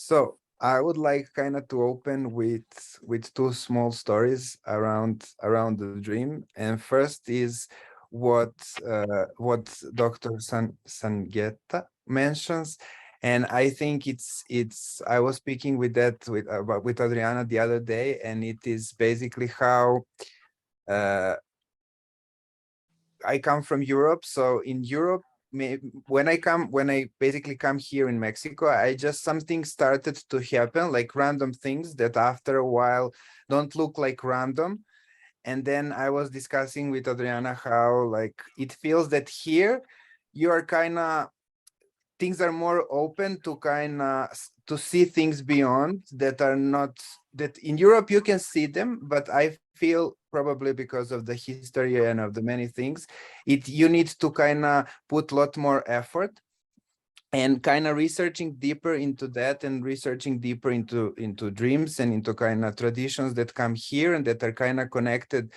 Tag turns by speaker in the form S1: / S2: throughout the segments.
S1: So I would like kind of to open with two small stories around the dream. And first is what what Dr. Sangetta mentions. And I think it's I was speaking with that with Adriana the other day, and it is basically how uh, I come from Europe. So in Europe, when I basically come here in Mexico, I just something started to happen, like random things that after a while don't look like random. And then I was discussing with Adriana how like it feels that here you are kind of things are more open to kind of to see things beyond that are not that in Europe you can see them, but I feel probably because of the history and of the many things, it you need to kind of put a lot more effort and kind of researching deeper into that and researching deeper into dreams and into kind of traditions that come here and that are kind of connected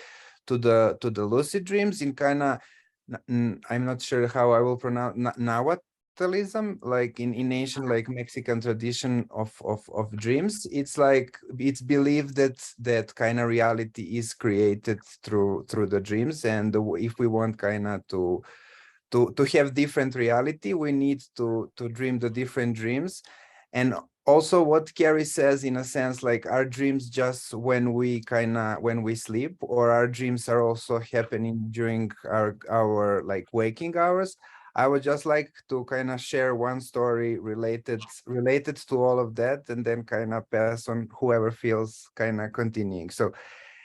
S1: to the lucid dreams in kind of I'm not sure how I will pronounce Nahuatlism, like in ancient like Mexican tradition of dreams. It's like it's believed that that kind of reality is created through the dreams, and if we want kind of to have different reality, we need to dream the different dreams. And also what Carrie says, in a sense, like our dreams just when we kind of when we sleep, or our dreams are also happening during our like waking hours. I would just like to kind of share one story related to all of that, and then kind of pass on whoever feels kind of continuing. So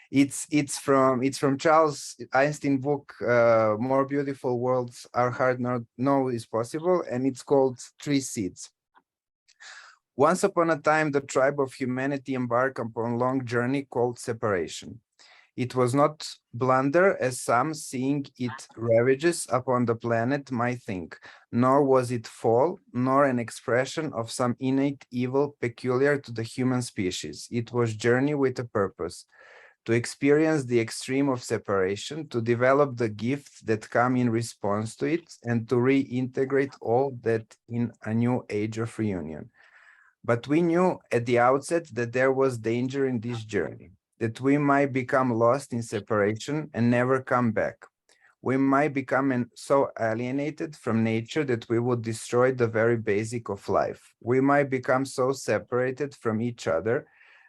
S1: it's from Charles Einstein book, More Beautiful Worlds Our Heart Not Know Is Possible, and it's called Three Seeds. Once upon a time, the tribe of humanity embarked upon a long journey called separation. It was not blunder, as some, seeing it ravages upon the planet, might think, nor was it fall, nor an expression of some innate evil peculiar to the human species. It was journey with a purpose, to experience the extreme of separation, to develop the gifts that come in response to it, and to reintegrate all that in a new age of reunion. But we knew at the outset that there was danger in this journey, that we might become lost in separation and never come back. We might become so alienated from nature that we would destroy the very basic of life. We might become so separated from each other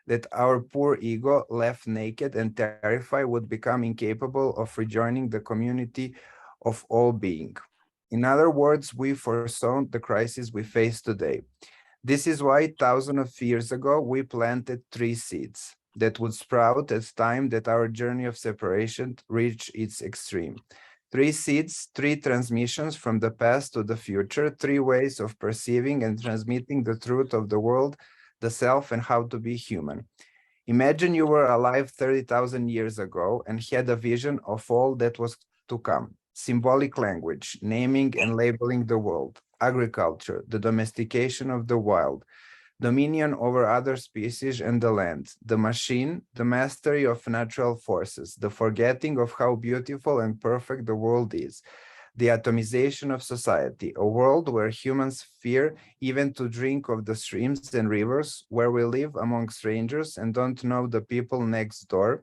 S1: that our poor ego, left naked and terrified, would become incapable of rejoining the community of all being. In other words, we foresaw the crisis we face today. This is why thousands of years ago, we planted three seeds that would sprout as time that our journey of separation reached its extreme. Three seeds, three transmissions from the past to the future, three ways of perceiving and transmitting the truth of the world, the self, and how to be human. Imagine you were alive 30,000 years ago and had a vision of all that was to come. Symbolic language, naming and labeling the world, agriculture, the domestication of the wild, dominion over other species and the land, the machine, the mastery of natural forces, the forgetting of how beautiful and perfect the world is, the atomization of society, a world where humans fear even to drink of the streams and rivers, where we live among strangers and don't know the people next door,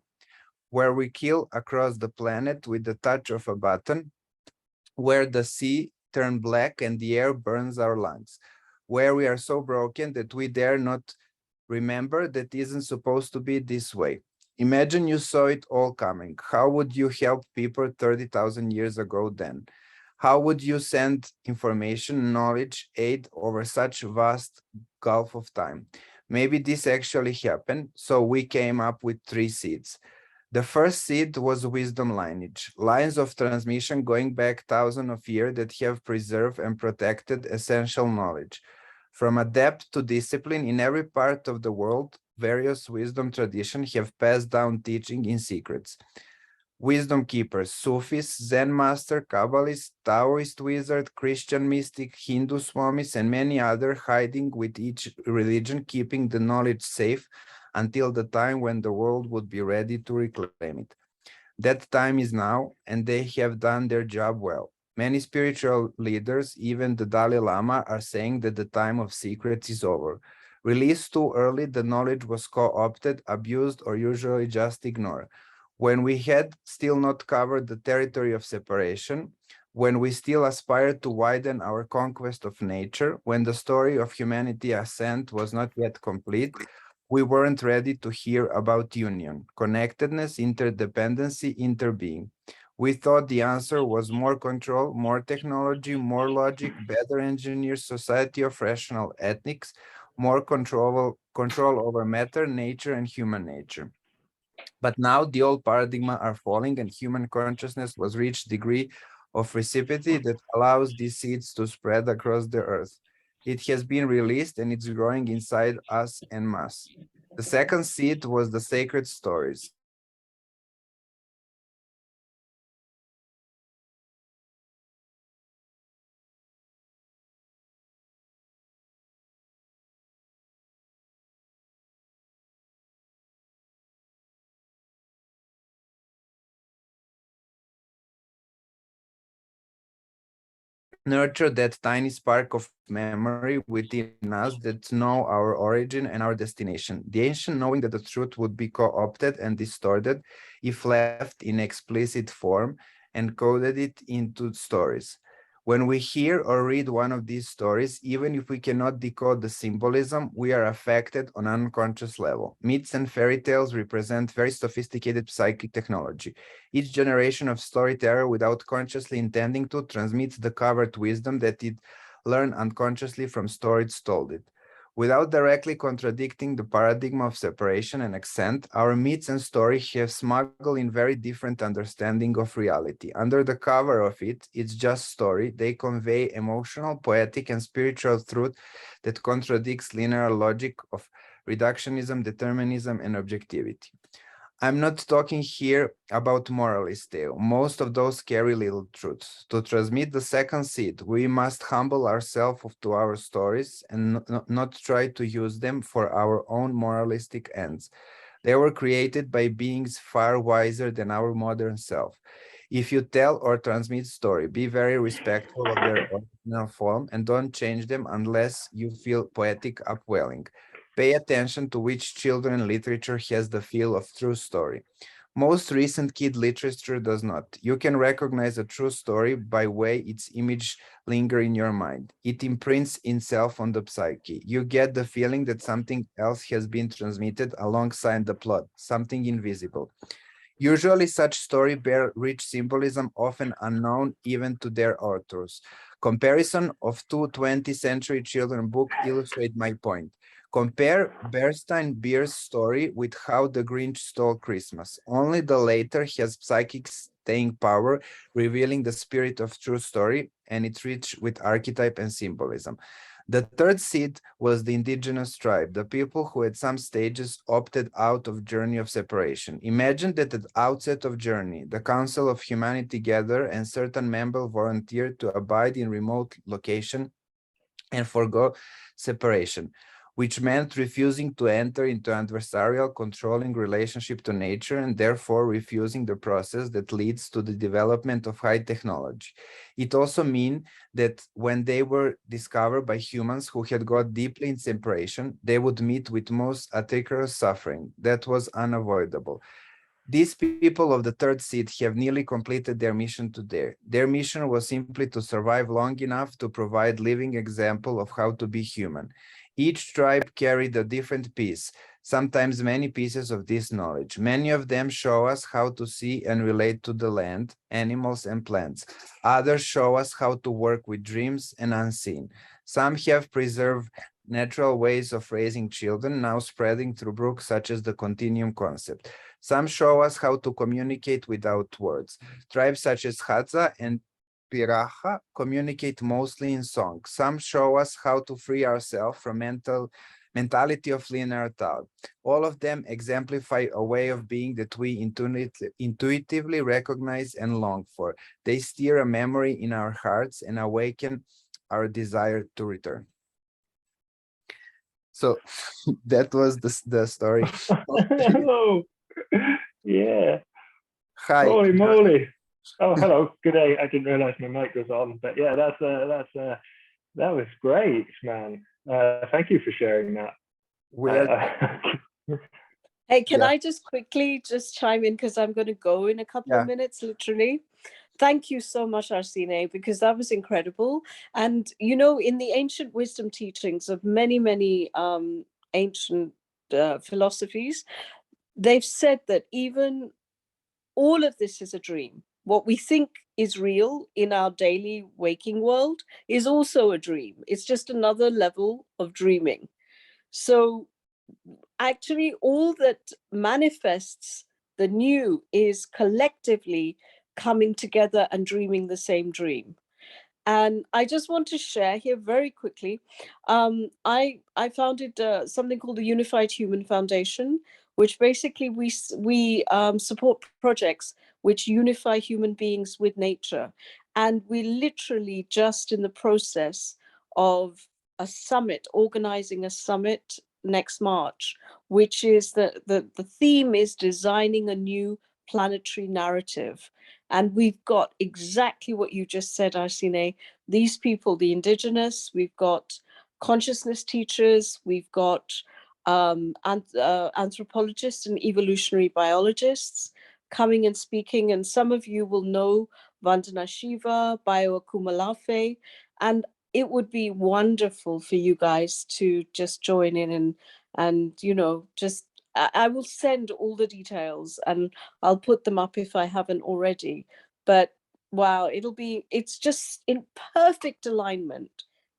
S1: where we kill across the planet with the touch of a button, where the sea turns black and the air burns our lungs, where we are so broken that we dare not remember that isn't supposed to be this way. Imagine you saw it all coming. How would you help people 30,000 years ago then? How would you send information, knowledge, aid over such vast gulf of time? Maybe this actually happened, so we came up with three seeds. The first seed was wisdom lineage, lines of transmission going back thousands of years that have preserved and protected essential knowledge. From adept to discipline in every part of the world, various wisdom traditions have passed down teaching in secrets. Wisdom keepers, Sufis, Zen master, Kabbalists, Taoist wizard, Christian mystic, Hindu swamis, and many others hiding with each religion, keeping the knowledge safe until the time when the world would be ready to reclaim it. That time is now, and they have done their job well. Many spiritual leaders, even the Dalai Lama, are saying that the time of secrets is over. Released too early, the knowledge was co-opted, abused, or usually just ignored. When we had still not covered the territory of separation, when we still aspired to widen our conquest of nature, when the story of humanity ascent was not yet complete, we weren't ready to hear about union, connectedness, interdependency, interbeing. We thought the answer was more control, more technology, more logic, better engineers, society of rational ethics, more control over matter, nature, and human nature. But now the old paradigm are falling and human consciousness was reached degree of reciprocity that allows these seeds to spread across the earth. It has been released and it's growing inside us en masse. The second seed was the sacred stories. Nurture that tiny spark of memory within us that know our origin and our destination. The ancient knowing that the truth would be co-opted and distorted if left in explicit form and coded it into stories. When we hear or read one of these stories, even if we cannot decode the symbolism, we are affected on an unconscious level. Myths and fairy tales represent very sophisticated psychic technology. Each generation of storyteller, without consciously intending to, transmits the covered wisdom that it learned unconsciously from stories told it. Without directly contradicting the paradigm of separation and accent, our myths and stories have smuggled in very different understanding of reality. Under the cover of it, it's just story. They convey emotional, poetic, and spiritual truth that contradicts linear logic of reductionism, determinism, and objectivity. I'm not talking here about moralist tale. Most of those carry little truths. To transmit the second seed, we must humble ourselves to our stories and not try to use them for our own moralistic ends. They were created by beings far wiser than our modern self. If you tell or transmit story, be very respectful of their original form and don't change them unless you feel poetic upwelling. Pay attention to which children literature has the feel of true story. Most recent kid literature does not. You can recognize a true story by way its image linger in your mind. It imprints itself on the psyche. You get the feeling that something else has been transmitted alongside the plot, something invisible. Usually such stories bear rich symbolism, often unknown even to their authors. Comparison of two 20th century children books illustrate my point. Compare Bernstein Beer's story with How the Grinch Stole Christmas. Only the latter has psychic staying power, revealing the spirit of true story, and it's rich with archetype and symbolism. The third seed was the indigenous tribe, the people who at some stages opted out of journey of separation. Imagine that at the outset of journey, the Council of Humanity gathered and certain members volunteered to abide in remote location and forgo separation, which meant refusing to enter into adversarial controlling relationship to nature and therefore refusing the process that leads to the development of high technology. It also means that when they were discovered by humans who had got deeply in separation, they would meet with most atrocious suffering. That was unavoidable. These people of the third seed have nearly completed their mission today. Their mission was simply to survive long enough to provide living example of how to be human. Each tribe carried a different piece, sometimes many pieces of this knowledge. Many of them show us how to see and relate to the land, animals, and plants. Others show us how to work with dreams and unseen. Some have preserved natural ways of raising children, now spreading through books such as the continuum concept. Some show us how to communicate without words. Tribes such as Hadza and Piraha communicate mostly in song. Some show us how to free ourselves from mentality of linear thought. All of them exemplify a way of being that we intuitively recognize and long for. They stir a memory in our hearts and awaken our desire to return. So that was the story.
S2: Oh, yeah.
S1: Hi.
S2: Holy moly. Oh, hello. Good day. I didn't realize my mic was on, but yeah, that was great, man. Thank you for sharing that.
S1: we're
S3: Hey, can
S1: yeah,
S3: I just quickly just chime in because I'm going to go in a couple
S1: yeah.
S3: of minutes, literally. Thank you so much, Arsene, because that was incredible. And, you know, in the ancient wisdom teachings of many, many ancient philosophies, they've said that even all of this is a dream. What we think is real in our daily waking world is also a dream. It's just another level of dreaming. So actually, all that manifests the new is collectively coming together and dreaming the same dream. And I just want to share here very quickly. I founded something called the Unified Human Foundation, which basically we support projects which unify human beings with nature, and we're literally just in the process of a summit, organizing a summit next March, which is the theme is designing a new planetary narrative. And we've got exactly what you just said, Arsene. These people, the indigenous, we've got consciousness teachers, we've got anthropologists and evolutionary biologists coming and speaking. And some of you will know Vandana Shiva, Bayo Akumalafe, and it would be wonderful for you guys to just join in and you know, just I will send all the details and I'll put them up if I haven't already. But wow, it's just in perfect alignment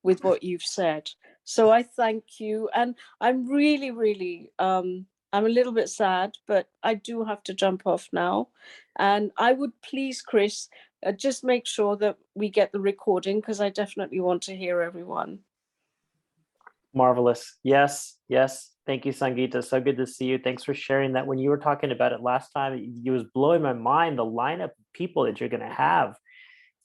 S3: with what you've said. So I thank you. And I'm really, really, I'm a little bit sad, but I do have to jump off now. And I would please, Chris, just make sure that we get the recording because I definitely want to hear everyone.
S4: Marvelous. Yes, yes. Thank you, Sangeeta. So good to see you. Thanks for sharing that. When you were talking about it last time, it was blowing my mind, the lineup of people that you're going to have.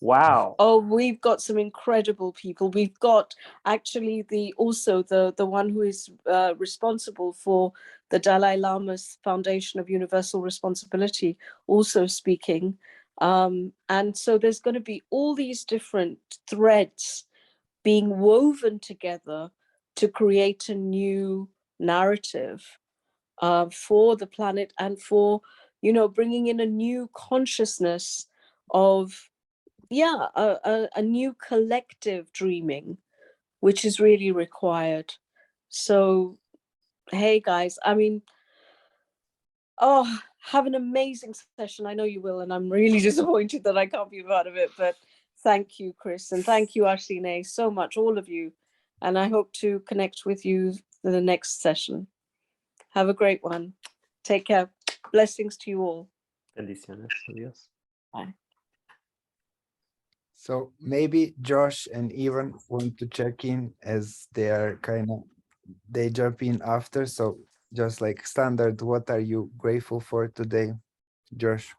S4: Wow.
S3: Oh, we've got some incredible people. We've got actually the one who is responsible for the Dalai Lama's Foundation of Universal Responsibility also speaking. And so there's going to be all these different threads being woven together to create a new narrative for the planet and for, you know, bringing in a new consciousness of, yeah, a new collective dreaming, which is really required. So, hey guys, I mean, oh, have an amazing session. I know you will, and I'm really disappointed that I can't be a part of it, but thank you, Chris, and thank you, Arsene, so much, all of you. And I hope to connect with you for the next session. Have a great one. Take care. Blessings to you all.
S4: Bendiciones. Adios.
S3: Bye.
S1: So maybe Josh and Ivan want to check in as they jump in after. So just like standard, what are you grateful for today, Josh?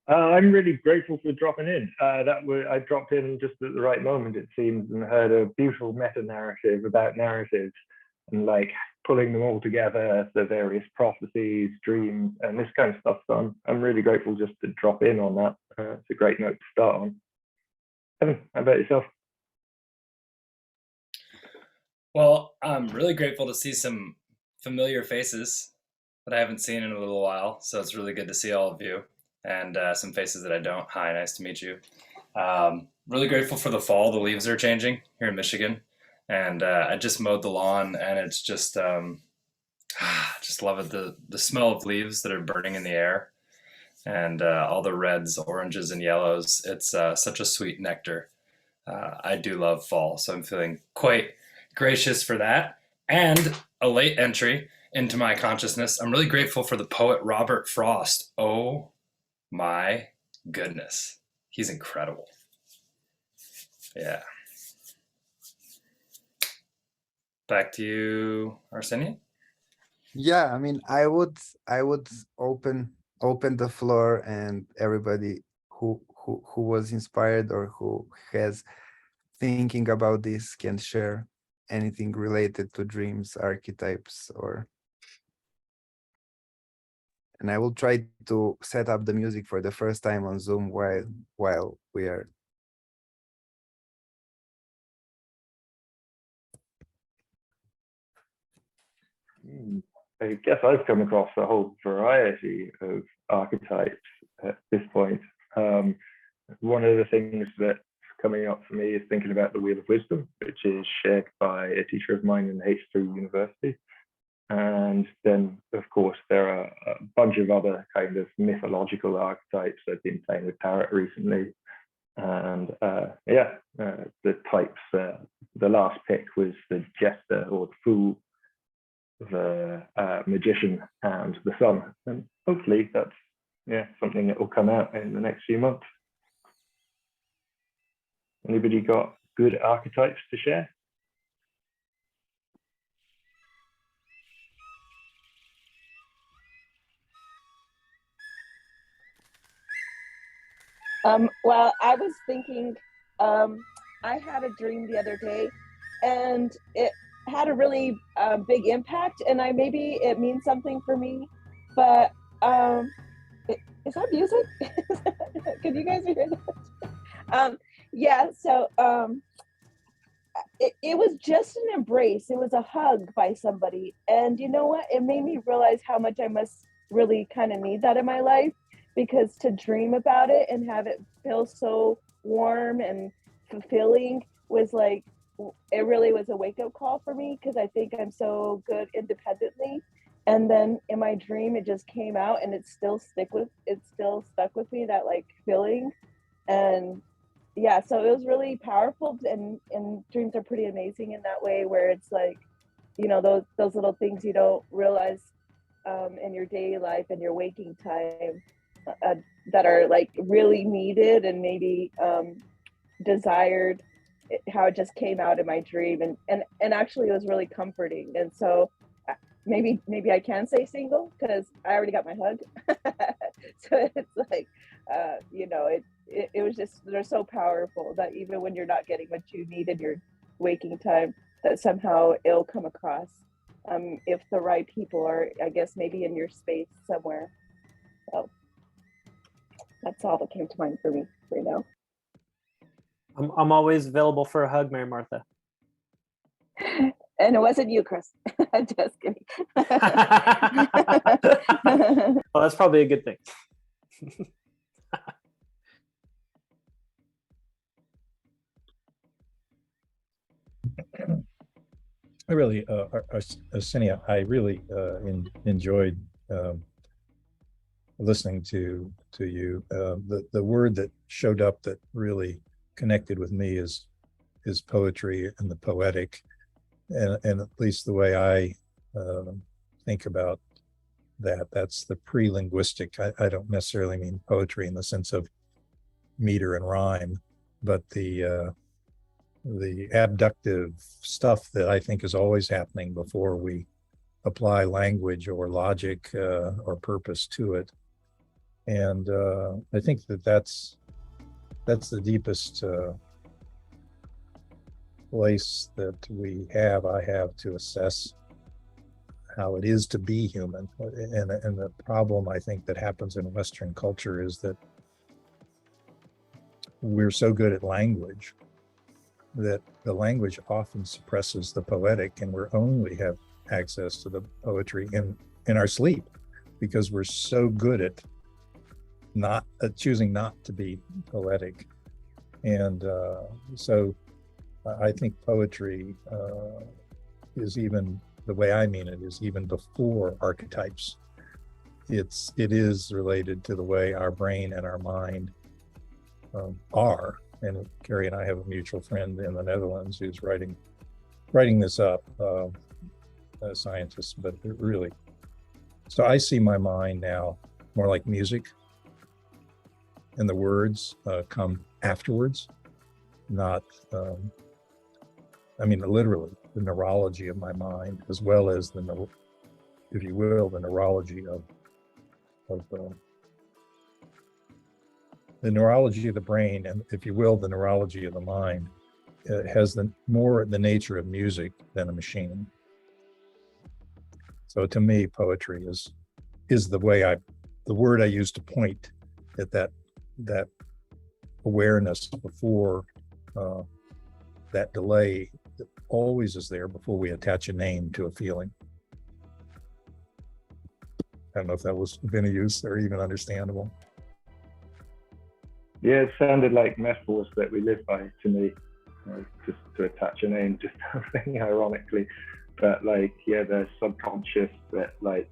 S2: I'm really grateful for dropping in. I dropped in just at the right moment, it seems, and heard a beautiful meta narrative about narratives and like pulling them all together, the various prophecies, dreams, and this kind of stuff. So I'm really grateful just to drop in on that. It's a great note to start on. Evan, how about yourself?
S5: Well, I'm really grateful to see some familiar faces that I haven't seen in a little while. So it's really good to see all of you and some faces that I don't. Hi, nice to meet you. Really grateful for the fall. The leaves are changing here in Michigan. And I just mowed the lawn and it's just love it. The smell of leaves that are burning in the air and all the reds, oranges, and yellows. It's such a sweet nectar. I do love fall. So I'm feeling quite gracious for that. And a late entry into my consciousness. I'm really grateful for the poet Robert Frost. Oh my goodness. He's incredible. Yeah. Back to you, Arsenia.
S1: Yeah, I mean, I would open the floor and everybody who was inspired or who has thinking about this can share anything related to dreams, archetypes, and I will try to set up the music for the first time on Zoom while we are.
S2: I guess I've come across a whole variety of archetypes at this point. One of the things that's coming up for me is thinking about the Wheel of Wisdom, which is shared by a teacher of mine in H3 University. And then, of course, there are a bunch of other kind of mythological archetypes. I've been playing with Tarot recently. And the types, the last pick was the Jester or the Fool, the Magician, and the Sun. And hopefully that's something that will come out in the next few months. Anybody got good archetypes to share?
S6: Well, I was thinking, I had a dream the other day, and it had a really big impact, and maybe it means something for me, but is that music? Can you guys hear that? So it was just an embrace. It was a hug by somebody, and you know what? It made me realize how much I must really kind of need that in my life, because to dream about it and have it feel so warm and fulfilling was like, it really was a wake-up call for me, because I think I'm so good independently. And then in my dream it just came out, and it's still stuck with me, that like feeling. And so it was really powerful, and dreams are pretty amazing in that way, where it's like, those little things you don't realize in your daily life and your waking time, that are like really needed and maybe desired, how it just came out in my dream, and actually it was really comforting. And so maybe I can say single, because I already got my hug. So it's like it was just, they're so powerful that even when you're not getting what you need in your waking time, that somehow it'll come across, if the right people are, I guess, maybe in your space somewhere. So that's all that came to mind for me right now.
S4: I'm always available for a hug, Mary Martha.
S6: And it wasn't you, Chris. Just kidding.
S4: Well, that's probably a good thing.
S7: I really, Arsenio, I really enjoyed listening to you. The word that showed up that really connected with me is poetry and the poetic, and at least the way I think about that's the pre-linguistic. I don't necessarily mean poetry in the sense of meter and rhyme, but the abductive stuff that I think is always happening before we apply language or logic or purpose to it. And I think that's the deepest place that I have to assess how it is to be human. And the problem I think that happens in Western culture is that we're so good at language that the language often suppresses the poetic, and we only have access to the poetry in our sleep, because we're so good at not choosing not to be poetic. And so I think poetry is, even the way I mean it, is even before archetypes. It is related to the way our brain and our mind are. And Carrie and I have a mutual friend in the Netherlands who's writing this up, a scientist, but really. So I see my mind now more like music, and the words come afterwards, not, literally the neurology of my mind, as well as if you will, the neurology of the neurology of the brain, and if you will, the neurology of the mind, has more the nature of music than a machine. So to me, poetry is the word I use to point at that awareness before that delay that always is there before we attach a name to a feeling. I don't know if that was been a use or even understandable.
S2: Yeah, it sounded like metaphors that we live by to me, just to attach a name to something ironically. But like, yeah, there's subconscious that like,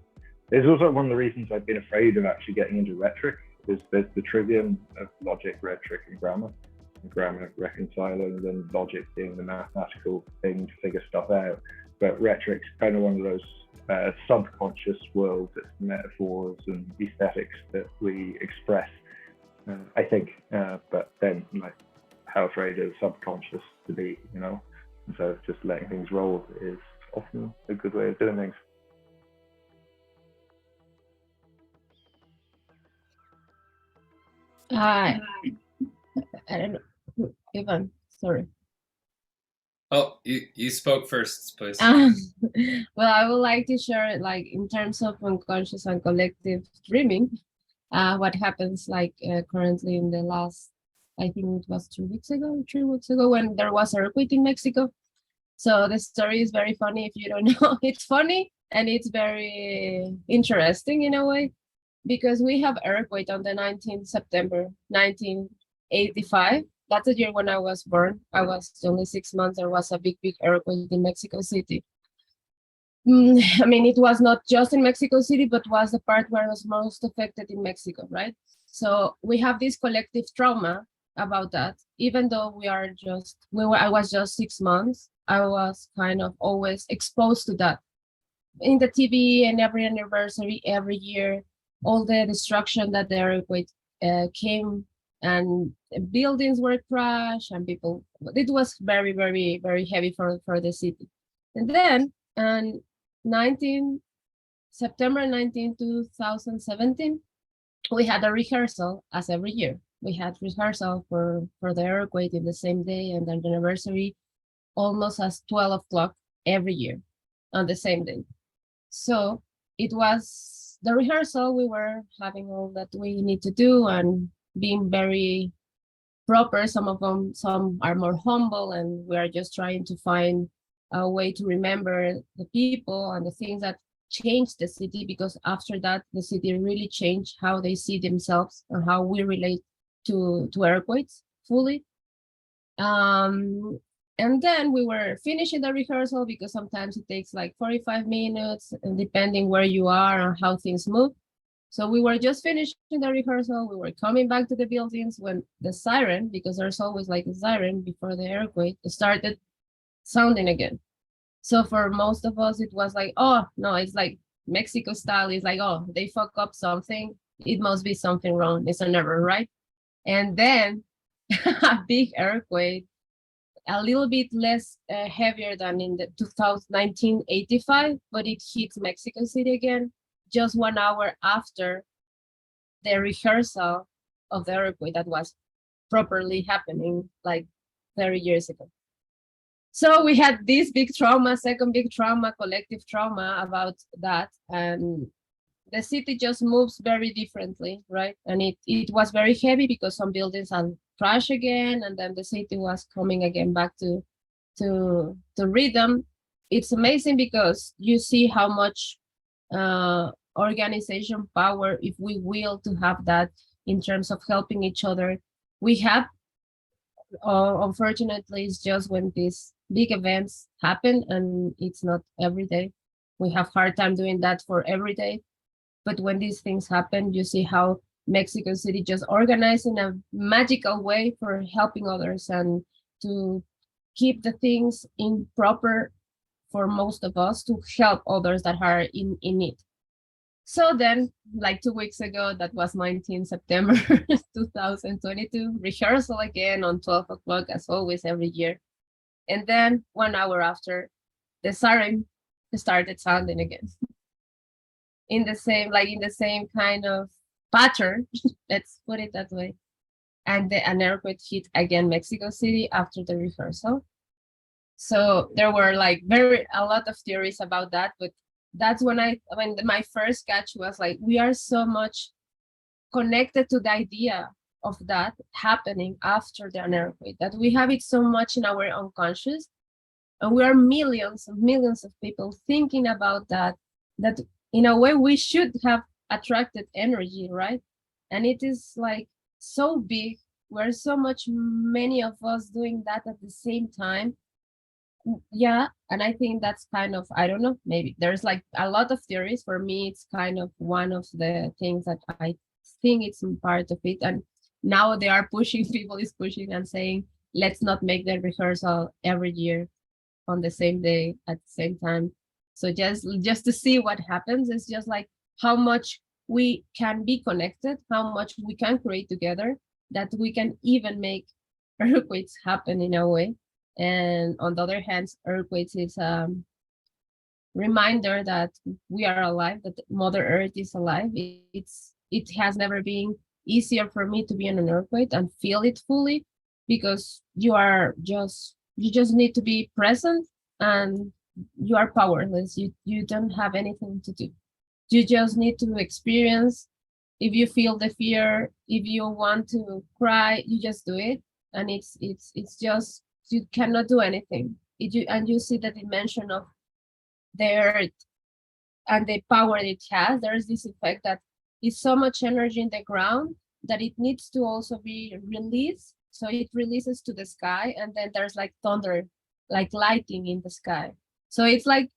S2: there's also one of the reasons I've been afraid of actually getting into rhetoric, is there's the trivium of logic, rhetoric, and grammar reconciling, and logic being the mathematical thing to figure stuff out. But rhetoric's kind of one of those subconscious worlds, it's metaphors and aesthetics that we express, I think. But then, like, how afraid of subconscious to be, you know? And so just letting things roll is often a good way of doing things.
S8: I don't know. Ivan, sorry.
S5: Oh, you spoke first, please.
S8: Well, I would like to share, like, in terms of unconscious and collective dreaming, what happens, like, currently in the last, I think it was 3 weeks ago, when there was an earthquake in Mexico. So the story is very funny if you don't know. It's funny and it's very interesting in a way, because we have earthquake on the 19th September 1985. That's the year when I was born. I was only 6 months. There was a big earthquake in Mexico City. I mean, it was not just in Mexico City, but was the part where it was most affected in Mexico, right? So we have this collective trauma about that. Even though I was just 6 months, I was kind of always exposed to that. In the TV and every anniversary, every year, all the destruction that the earthquake came, and buildings were crashed, and people, it was very, very, very heavy for the city. And then on September 19, 2017, we had a rehearsal, as every year. We had rehearsal for the earthquake in the same day, and then the anniversary almost as 12 o'clock every year on the same day. So it was the rehearsal. We were having all that we need to do and being very proper. Some are more humble, and we are just trying to find a way to remember the people and the things that changed the city, because after that, the city really changed how they see themselves and how we relate to earthquakes fully. And then we were finishing the rehearsal, because sometimes it takes like 45 minutes, and depending where you are and how things move. So we were just finishing the rehearsal. We were coming back to the buildings when the siren, because there's always like a siren before the earthquake, started sounding again. So for most of us, it was like, oh, no, it's like Mexico style. It's like, oh, they fuck up something. It must be something wrong. It's an error, right? And then a big earthquake, a little bit less heavier than in the 1985, but it hit Mexico City again, just 1 hour after the rehearsal of the earthquake that was properly happening like 30 years ago. So we had this big trauma, second big trauma, collective trauma about that. And the city just moves very differently, right? And it was very heavy because some buildings had crashed again, and then the city was coming again back to rhythm. It's amazing because you see how much organization power, if we will to have that in terms of helping each other, we have. Unfortunately, it's just when these big events happen, and it's not every day. We have hard time doing that for every day. But when these things happen, you see how Mexico City just organized in a magical way for helping others and to keep the things in proper for most of us to help others that are in need. So then, like 2 weeks ago, that was 19 September 2022, rehearsal again on 12 o'clock, as always, every year. And then 1 hour after, the siren started sounding again. in the same kind of pattern, let's put it that way. And an earthquake hit again Mexico City after the rehearsal. So there were like a lot of theories about that, but that's when my first catch was like, we are so much connected to the idea of that happening after the earthquake, that we have it so much in our unconscious, and we are millions and millions of people thinking about that in a way we should have attracted energy, right? And it is like so big. We're so much many of us doing that at the same time. Yeah, and I think that's kind of, I don't know, maybe there's like a lot of theories. For me, it's kind of one of the things that I think it's part of it. And now they are pushing, people is pushing and saying, let's not make the rehearsal every year on the same day at the same time. So just to see what happens. It's just like how much we can be connected, how much we can create together, that we can even make earthquakes happen in a way. And on the other hand, earthquakes is a reminder that we are alive, that Mother Earth is alive. It has never been easier for me to be in an earthquake and feel it fully, because you just need to be present, and you are powerless. You don't have anything to do. You just need to experience. If you feel the fear, if you want to cry, you just do it. And it's just, you cannot do anything. And you see the dimension of the earth and the power it has. There's this effect that is so much energy in the ground that it needs to also be released. So it releases to the sky, and then there's like thunder, like lightning in the sky. So it's like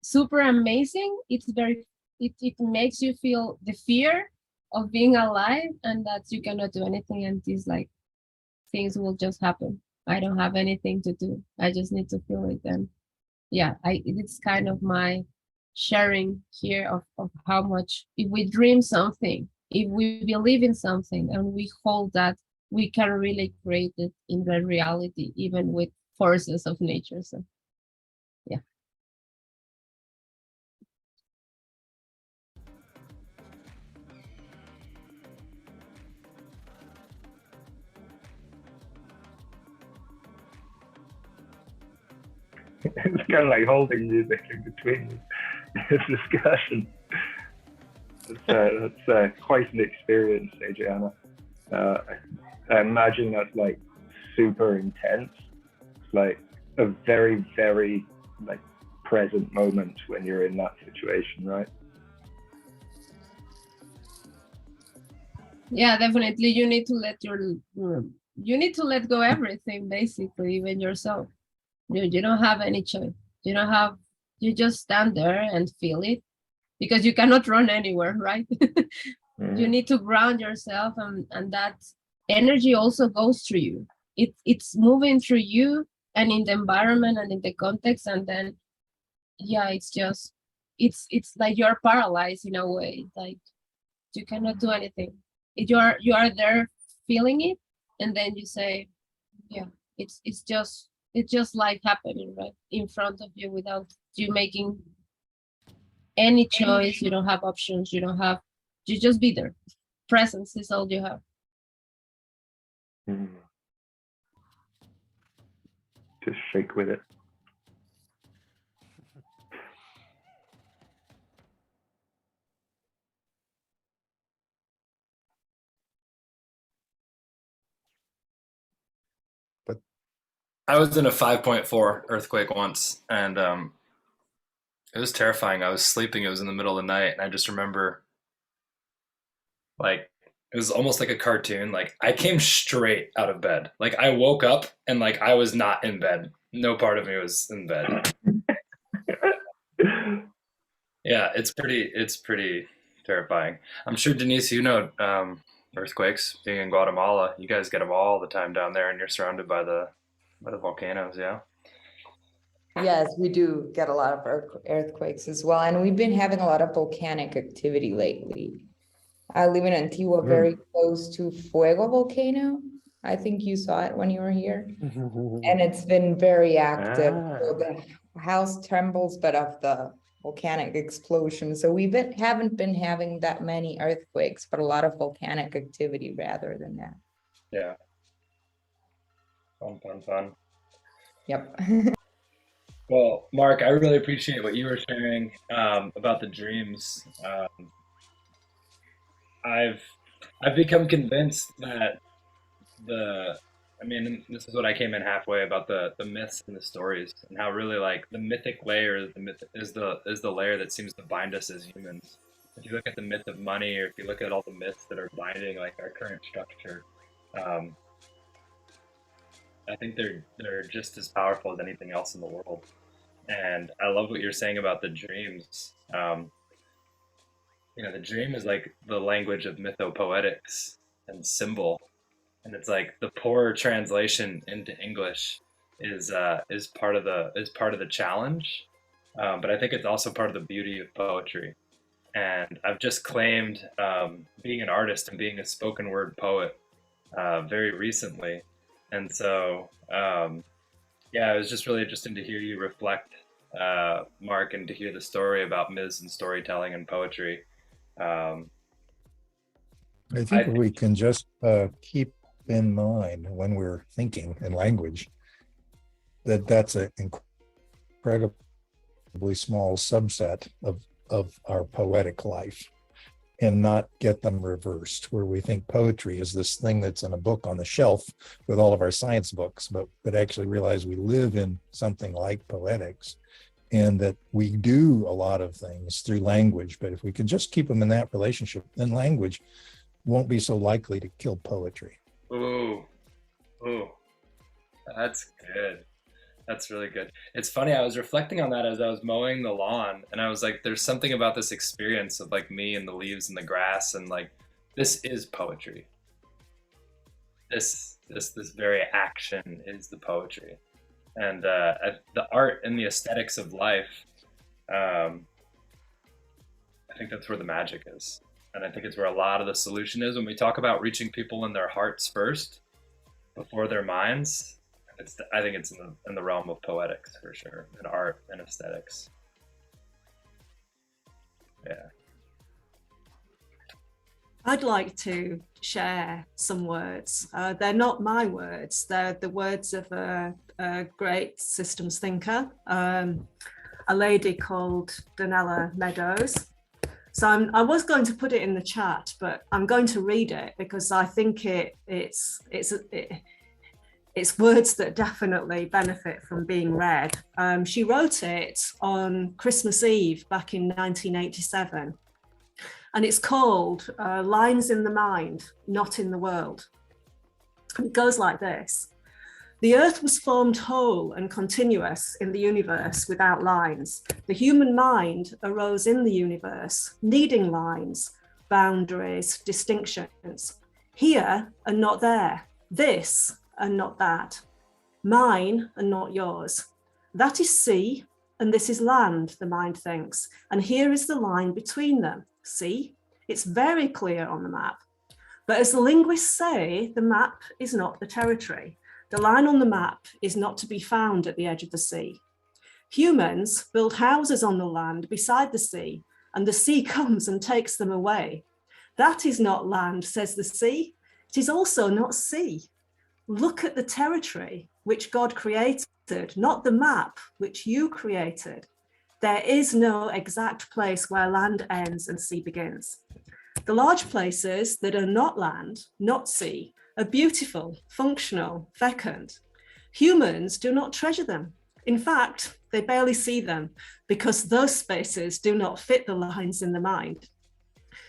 S8: super amazing. It makes you feel the fear of being alive, and that you cannot do anything, and these like things will just happen. I don't have anything to do. I just need to feel it. And yeah, it's kind of my sharing here of how much, if we dream something, if we believe in something and we hold that, we can really create it in the reality, even with forces of nature. So yeah.
S2: It's kind of like holding music in between this discussion. That's quite an experience, Adriana. I imagine that's like super intense. It's like a very, very like present moment when you're in that situation, right?
S8: Yeah, definitely. You need to let go everything, basically, even yourself. You don't have any choice. You just stand there and feel it, because you cannot run anywhere, right? You need to ground yourself, and that energy also goes through you. It's moving through you and in the environment and in the context, and then yeah, it's like you're paralyzed in a way. Like you cannot do anything. You are there feeling it, and then you say, yeah, it's just life happening right in front of you without you making any choice. You don't have options. You just be there. Presence is all you have.
S2: Just shake with it.
S5: I was in a 5.4 earthquake once, and it was terrifying. I was sleeping. It was in the middle of the night, and I just remember, like, it was almost like a cartoon. Like, I came straight out of bed. Like, I woke up, and like I was not in bed. No part of me was in bed. Yeah, it's pretty terrifying. I'm sure, Denise, you know, earthquakes. Being in Guatemala, you guys get them all the time down there, and you're surrounded by the volcanoes. Yeah.
S9: Yes, we do get a lot of earthquakes as well. And we've been having a lot of volcanic activity lately. I live in Antigua, very close to Fuego volcano. I think you saw it when you were here. And it's been very active. So the house trembles, but of the volcanic explosion. So we haven't been having that many earthquakes, but a lot of volcanic activity rather than that.
S5: Yeah. Fun.
S9: Yep.
S5: Well, Mark, I really appreciate what you were sharing about the dreams. I've become convinced that this is what I came in halfway about the myths and the stories, and how really like the mythic layer is the layer that seems to bind us as humans. if you look at the myth of money, or if you look at all the myths that are binding like our current structure, I think they're just as powerful as anything else in the world. And I love what you're saying about the dreams. You know, the dream is like the language of mythopoetics and symbol, and it's like the poor translation into English is part of the challenge, but I think it's also part of the beauty of poetry. And I've just claimed being an artist and being a spoken word poet very recently, and so yeah, it was just really interesting to hear you reflect, Mark, and to hear the story about myths and storytelling and poetry.
S7: I think we can just keep in mind when we're thinking in language that that's an incredibly small subset of our poetic life, and not get them reversed, where we think poetry is this thing that's in a book on the shelf with all of our science books, but actually realize we live in something like poetics, and that we do a lot of things through language. But if we can just keep them in that relationship, then language won't be so likely to kill poetry.
S5: Ooh, that's good. That's really good. It's funny, I was reflecting on that as I was mowing the lawn, and I was like, there's something about this experience of like me and the leaves and the grass, and like, this is poetry. This very action is the poetry. And the art and the aesthetics of life, I think that's where the magic is. And I think it's where a lot of the solution is. When we talk about reaching people in their hearts first, before their minds, I think it's in the realm of poetics for sure, and art and aesthetics. Yeah.
S10: I'd like to share some words. They're not my words. They're the words of a great systems thinker, a lady called Donella Meadows. So I was going to put it in the chat, but I'm going to read it because I think it's words that definitely benefit from being read. She wrote it on Christmas Eve back in 1987. And it's called Lines in the Mind, Not in the World. It goes like this. The earth was formed whole and continuous in the universe without lines. The human mind arose in the universe, needing lines, boundaries, distinctions. Here and not there, this and not that, mine and not yours. That is sea and this is land, the mind thinks. And here is the line between them. See, it's very clear on the map. But as the linguists say, the map is not the territory. The line on the map is not to be found at the edge of the sea. Humans build houses on the land beside the sea, and the sea comes and takes them away. That is not land, says the sea. It is also not sea. Look at the territory which God created, not the map which you created. There is no exact place where land ends and sea begins. The large places that are not land, not sea, are beautiful, functional, fecund. Humans do not treasure them. In fact, they barely see them because those spaces do not fit the lines in the mind.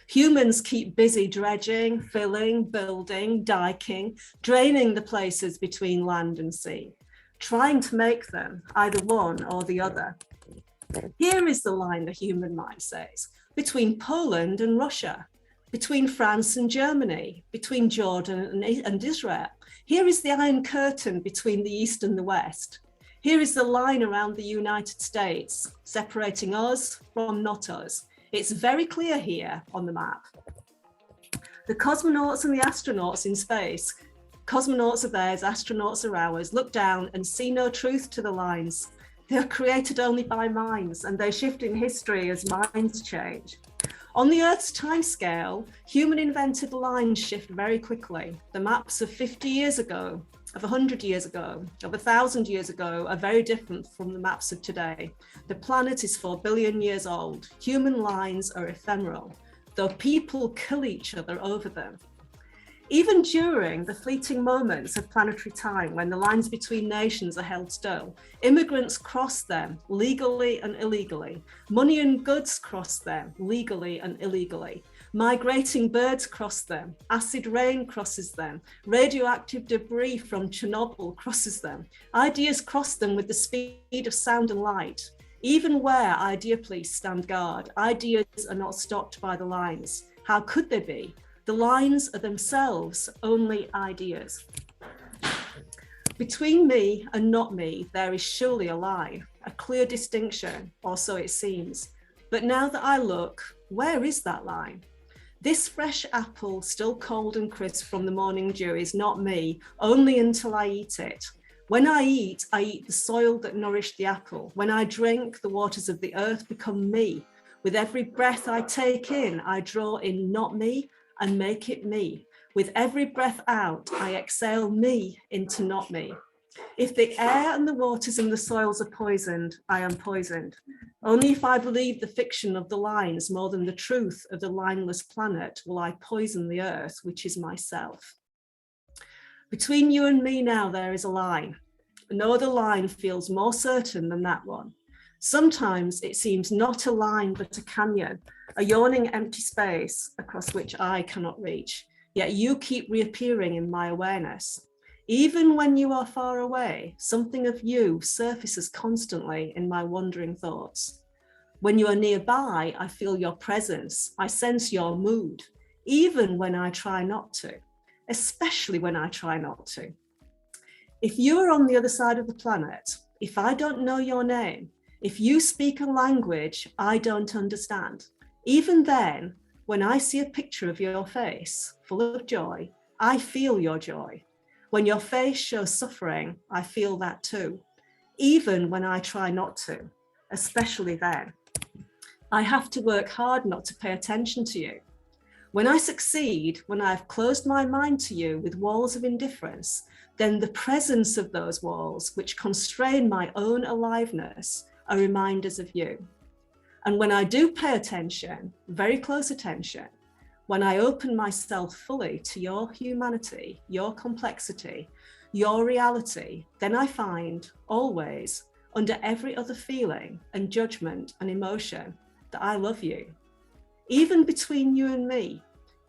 S10: Humans keep busy dredging, filling, building, diking, draining the places between land and sea, trying to make them either one or the other. Here is the line the human mind says, between Poland and Russia, between France and Germany, between Jordan and Israel. Here is the Iron Curtain between the East and the West. Here is the line around the United States, separating us from not us. It's very clear here on the map. The cosmonauts and the astronauts in space, cosmonauts are theirs, astronauts are ours, look down and see no truth to the lines. They are created only by minds, and they shift in history as minds change. On the Earth's timescale, human-invented lines shift very quickly. The maps of 50 years ago, of 100 years ago, of 1,000 years ago are very different from the maps of today. The planet is 4 billion years old. Human lines are ephemeral, though people kill each other over them. Even during the fleeting moments of planetary time when the lines between nations are held still, immigrants cross them legally and illegally. Money and goods cross them legally and illegally. Migrating birds cross them. Acid rain crosses them. Radioactive debris from Chernobyl crosses them. Ideas cross them with the speed of sound and light. Even where idea police stand guard, ideas are not stopped by the lines. How could they be? The lines are themselves only ideas. Between me and not me, there is surely a line, a clear distinction, or so it seems. But now that I look, where is that line? This fresh apple, still cold and crisp from the morning dew, is not me, only until I eat it. When I eat the soil that nourished the apple. When I drink, the waters of the earth become me. With every breath I take in, I draw in not me and make it me. With every breath out, I exhale me into not me. If the air and the waters and the soils are poisoned, I am poisoned. Only if I believe the fiction of the lines more than the truth of the lineless planet will I poison the earth, which is myself. Between you and me now, there is a line. No other line feels more certain than that one. Sometimes it seems not a line, but a canyon, a yawning empty space across which I cannot reach. Yet you keep reappearing in my awareness. Even when you are far away, something of you surfaces constantly in my wandering thoughts. When you are nearby, I feel your presence. I sense your mood, even when I try not to, especially when I try not to. If you are on the other side of the planet, if I don't know your name, if you speak a language I don't understand, even then, when I see a picture of your face full of joy, I feel your joy. When your face shows suffering, I feel that too, even when I try not to, especially then. I have to work hard not to pay attention to you. When I succeed, when I've closed my mind to you with walls of indifference, then the presence of those walls, which constrain my own aliveness, are reminders of you. And when I do pay attention, very close attention, when I open myself fully to your humanity, your complexity, your reality, then I find always, under every other feeling and judgment and emotion, that I love you. Even between you and me,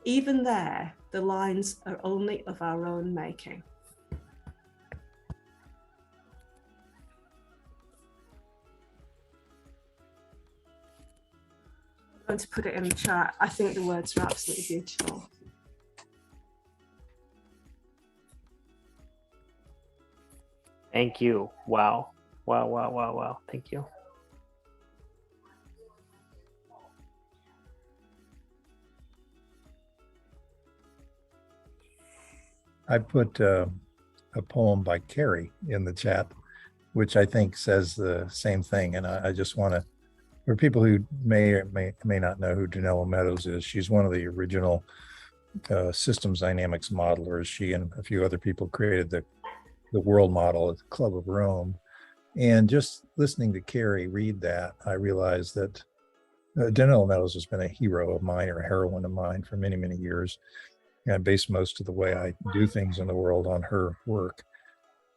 S10: even there, the lines are only of our own making. I'm going to put it in the chat. I think the words are absolutely beautiful.
S4: Thank you. Wow. Wow, wow, wow, wow. Thank you.
S7: I put a poem by Carrie in the chat, which I think says the same thing. And I just want to, for people who may or may not know who Danella Meadows is, she's one of the original systems dynamics modelers. She and a few other people created the world model at the Club of Rome. And just listening to Carrie read that, I realized that Danella Meadows has been a hero of mine, or a heroine of mine, for many, many years. And I base most of the way I do things in the world on her work.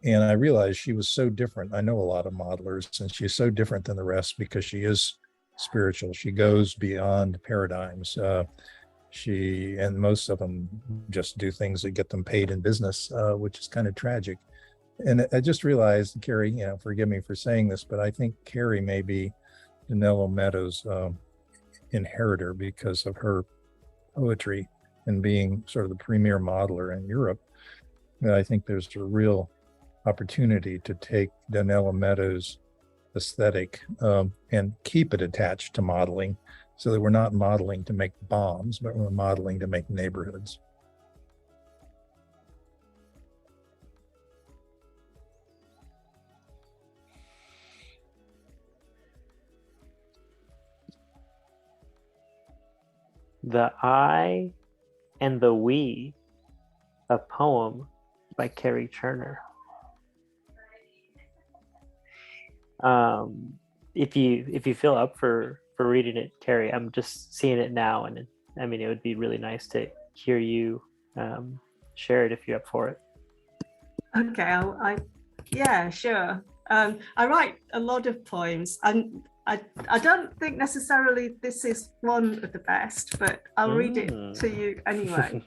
S7: And I realized she was so different. I know a lot of modelers, and she's so different than the rest because she is spiritual. She goes beyond paradigms. And most of them just do things that get them paid in business, which is kind of tragic. And I just realized, Carrie, forgive me for saying this, but I think Carrie may be Danella Meadows' inheritor because of her poetry and being sort of the premier modeler in Europe. I think there's a real opportunity to take Danella Meadows' aesthetic and keep it attached to modeling, so that we're not modeling to make bombs, but we're modeling to make neighborhoods.
S4: The I and the We, a poem by Carrie Turner. If you feel up for reading it, Carrie, I'm just seeing it now, and it would be really nice to hear you share it if you're up for it.
S10: Okay, yeah, sure. I write a lot of poems, and I don't think necessarily this is one of the best, but I'll read it to you anyway.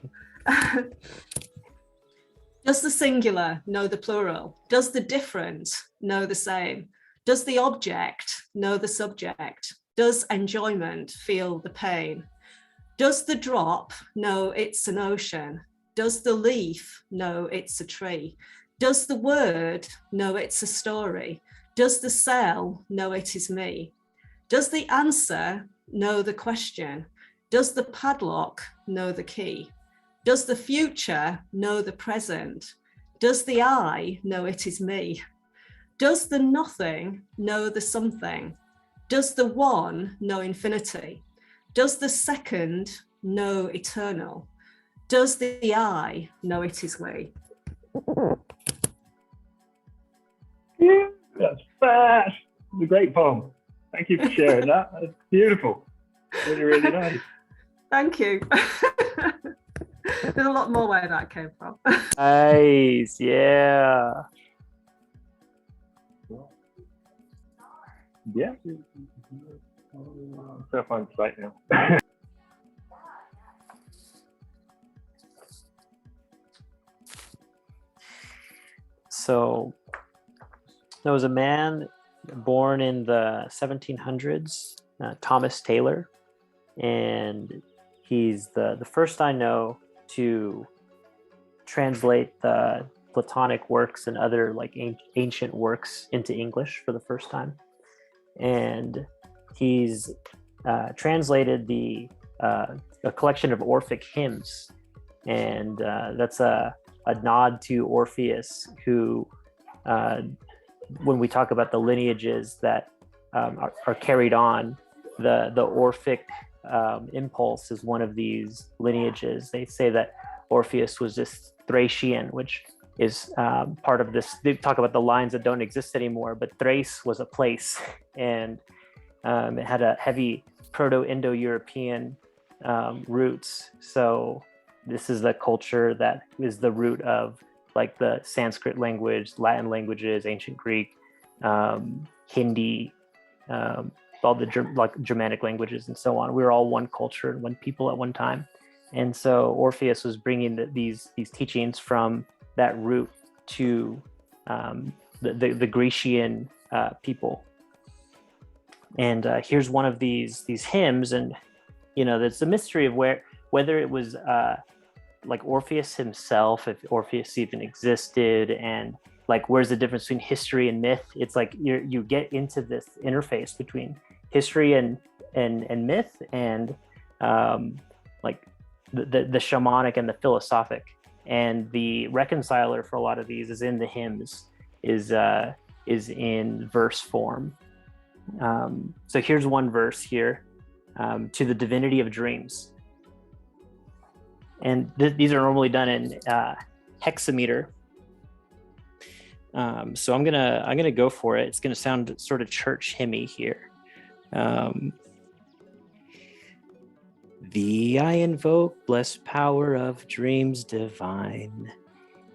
S10: Does the singular know the plural? Does the different know the same? Does the object know the subject? Does enjoyment feel the pain? Does the drop know it's an ocean? Does the leaf know it's a tree? Does the word know it's a story? Does the cell know it is me? Does the answer know the question? Does the padlock know the key? Does the future know the present? Does the I know it is me? Does the nothing know the something? Does the one know infinity? Does the second know eternal? Does the I know it is we?
S2: Yeah, that's fast. It's a great poem. Thank you for sharing that. That's beautiful. Really, really nice.
S10: Thank you. There's a lot more where that came from.
S4: Nice, yeah.
S2: Yeah. So fun right now.
S4: So there was a man born in the 1700s, Thomas Taylor, and he's the first I know to translate the Platonic works and other like ancient works into English for the first time. And he's translated a collection of Orphic hymns, and that's a nod to Orpheus, who when we talk about the lineages that are carried on, the Orphic impulse is one of these lineages. They say that Orpheus was this Thracian, which is part of this. They talk about the lines that don't exist anymore, but Thrace was a place, and it had a heavy Proto-Indo-European roots. So this is the culture that is the root of like the Sanskrit language, Latin languages, ancient Greek, Hindi, all the Germanic languages and so on. We were all one culture and one people at one time. And so Orpheus was bringing these teachings from that root to the Grecian people. And here's one of these hymns, and you know, there's a mystery of whether it was like Orpheus himself, if Orpheus even existed, and like where's the difference between history and myth. It's like you get into this interface between history and myth, and like the shamanic and the philosophic. And the reconciler for a lot of these is in the hymns, is in verse form. So here's one verse here, to the divinity of dreams. And these are normally done in hexameter. So I'm gonna go for it. It's gonna sound sort of church hymny here. Thee I invoke, blessed power of dreams divine.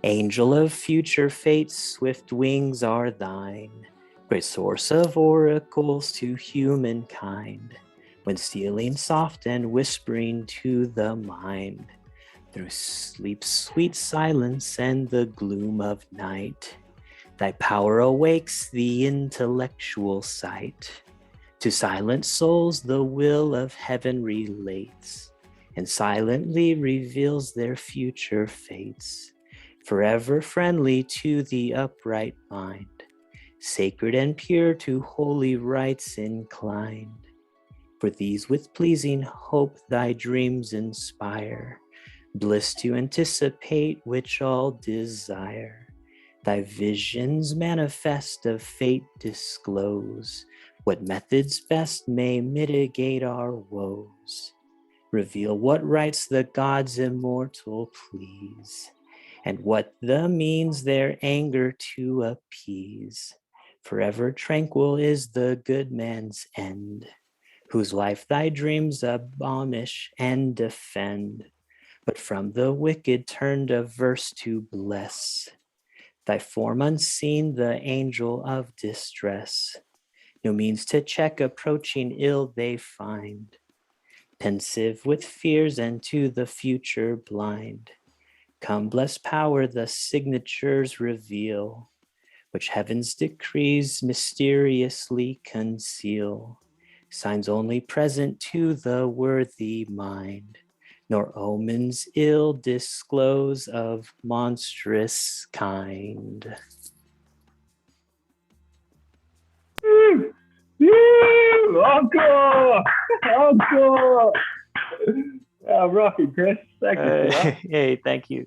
S4: Angel of future fates, swift wings are thine. Great source of oracles to humankind. When stealing soft and whispering to the mind, through sleep's sweet silence and the gloom of night, thy power awakes the intellectual sight. To silent souls the will of heaven relates, and silently reveals their future fates. Forever friendly to the upright mind, sacred and pure to holy rites inclined. For these with pleasing hope thy dreams inspire, bliss to anticipate which all desire. Thy visions manifest of fate disclose, what methods best may mitigate our woes. Reveal what rites the gods immortal please, and what the means their anger to appease. Forever tranquil is the good man's end, whose life thy dreams admonish and defend. but from the wicked turned averse to bless. Thy form unseen, the angel of distress. No means to check approaching ill they find. Pensive with fears and to the future blind. Come, blessed power, the signatures reveal, which heaven's decrees mysteriously conceal. Signs only present to the worthy mind, nor omens ill disclose of monstrous kind.
S2: Encore! Encore! Oh, Rocky, Chris. Thank you for that.
S4: Hey, thank you.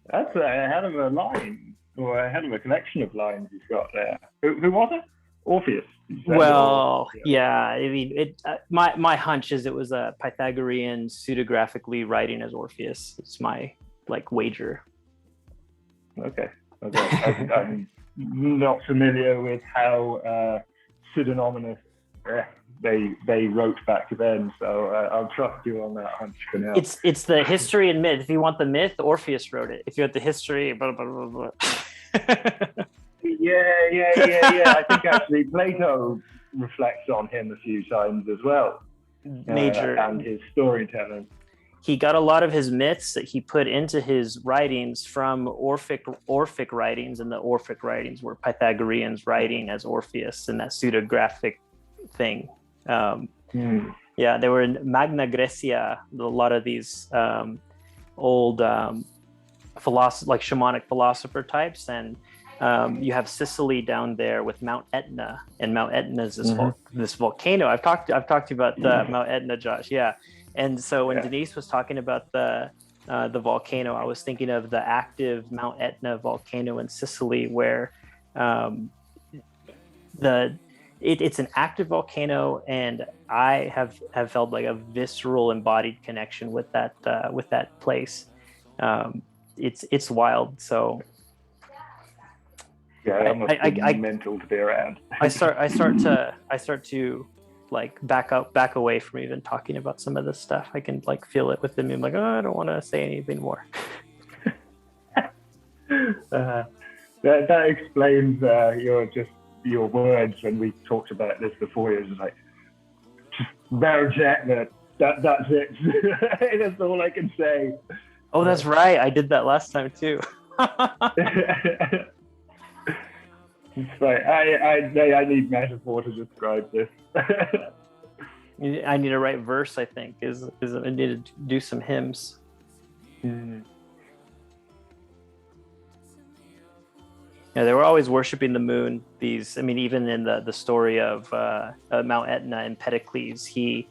S2: That's a hell of a line, or a hell of a collection of lines he's got there. Who was it? Orpheus.
S4: Well, yeah. I mean, my hunch is it was a Pythagorean pseudographically writing as Orpheus. It's my wager.
S2: Okay. I'm not familiar with how pseudonymous they wrote back then, so I'll trust you on that hunch for now.
S4: It's the history and myth. If you want the myth, Orpheus wrote it. If you want the history, blah blah blah blah.
S2: Yeah. I think actually Plato reflects on him a few times as well.
S4: Major
S2: and his storytelling.
S4: He got a lot of his myths that he put into his writings from Orphic writings, and the Orphic writings were Pythagoreans writing as Orpheus and that pseudographic thing. Yeah, they were in Magna Graecia. A lot of these old shamanic philosopher types, and you have Sicily down there with Mount Etna, and Mount Etna is this volcano. I've talked to you about Mount Etna, Josh. Yeah. And so when Denise was talking about the volcano, I was thinking of the active Mount Etna volcano in Sicily, where it's an active volcano, and I have felt like a visceral, embodied connection with that place. It's wild. So
S2: yeah, that must be mental to be around.
S4: I start to back away from even talking about some of this stuff. I can feel it within me. I'm like, oh, I don't want to say anything more.
S2: That explains your words when we talked about this before. It was like, just Etna. That's it. That's all I can say.
S4: Oh, that's right. I did that last time too.
S2: It's like I need metaphor to describe this.
S4: I need to write verse. I think is I need to do some hymns. Yeah, they were always worshiping the moon. Even in the story of Mount Etna and Empedocles, he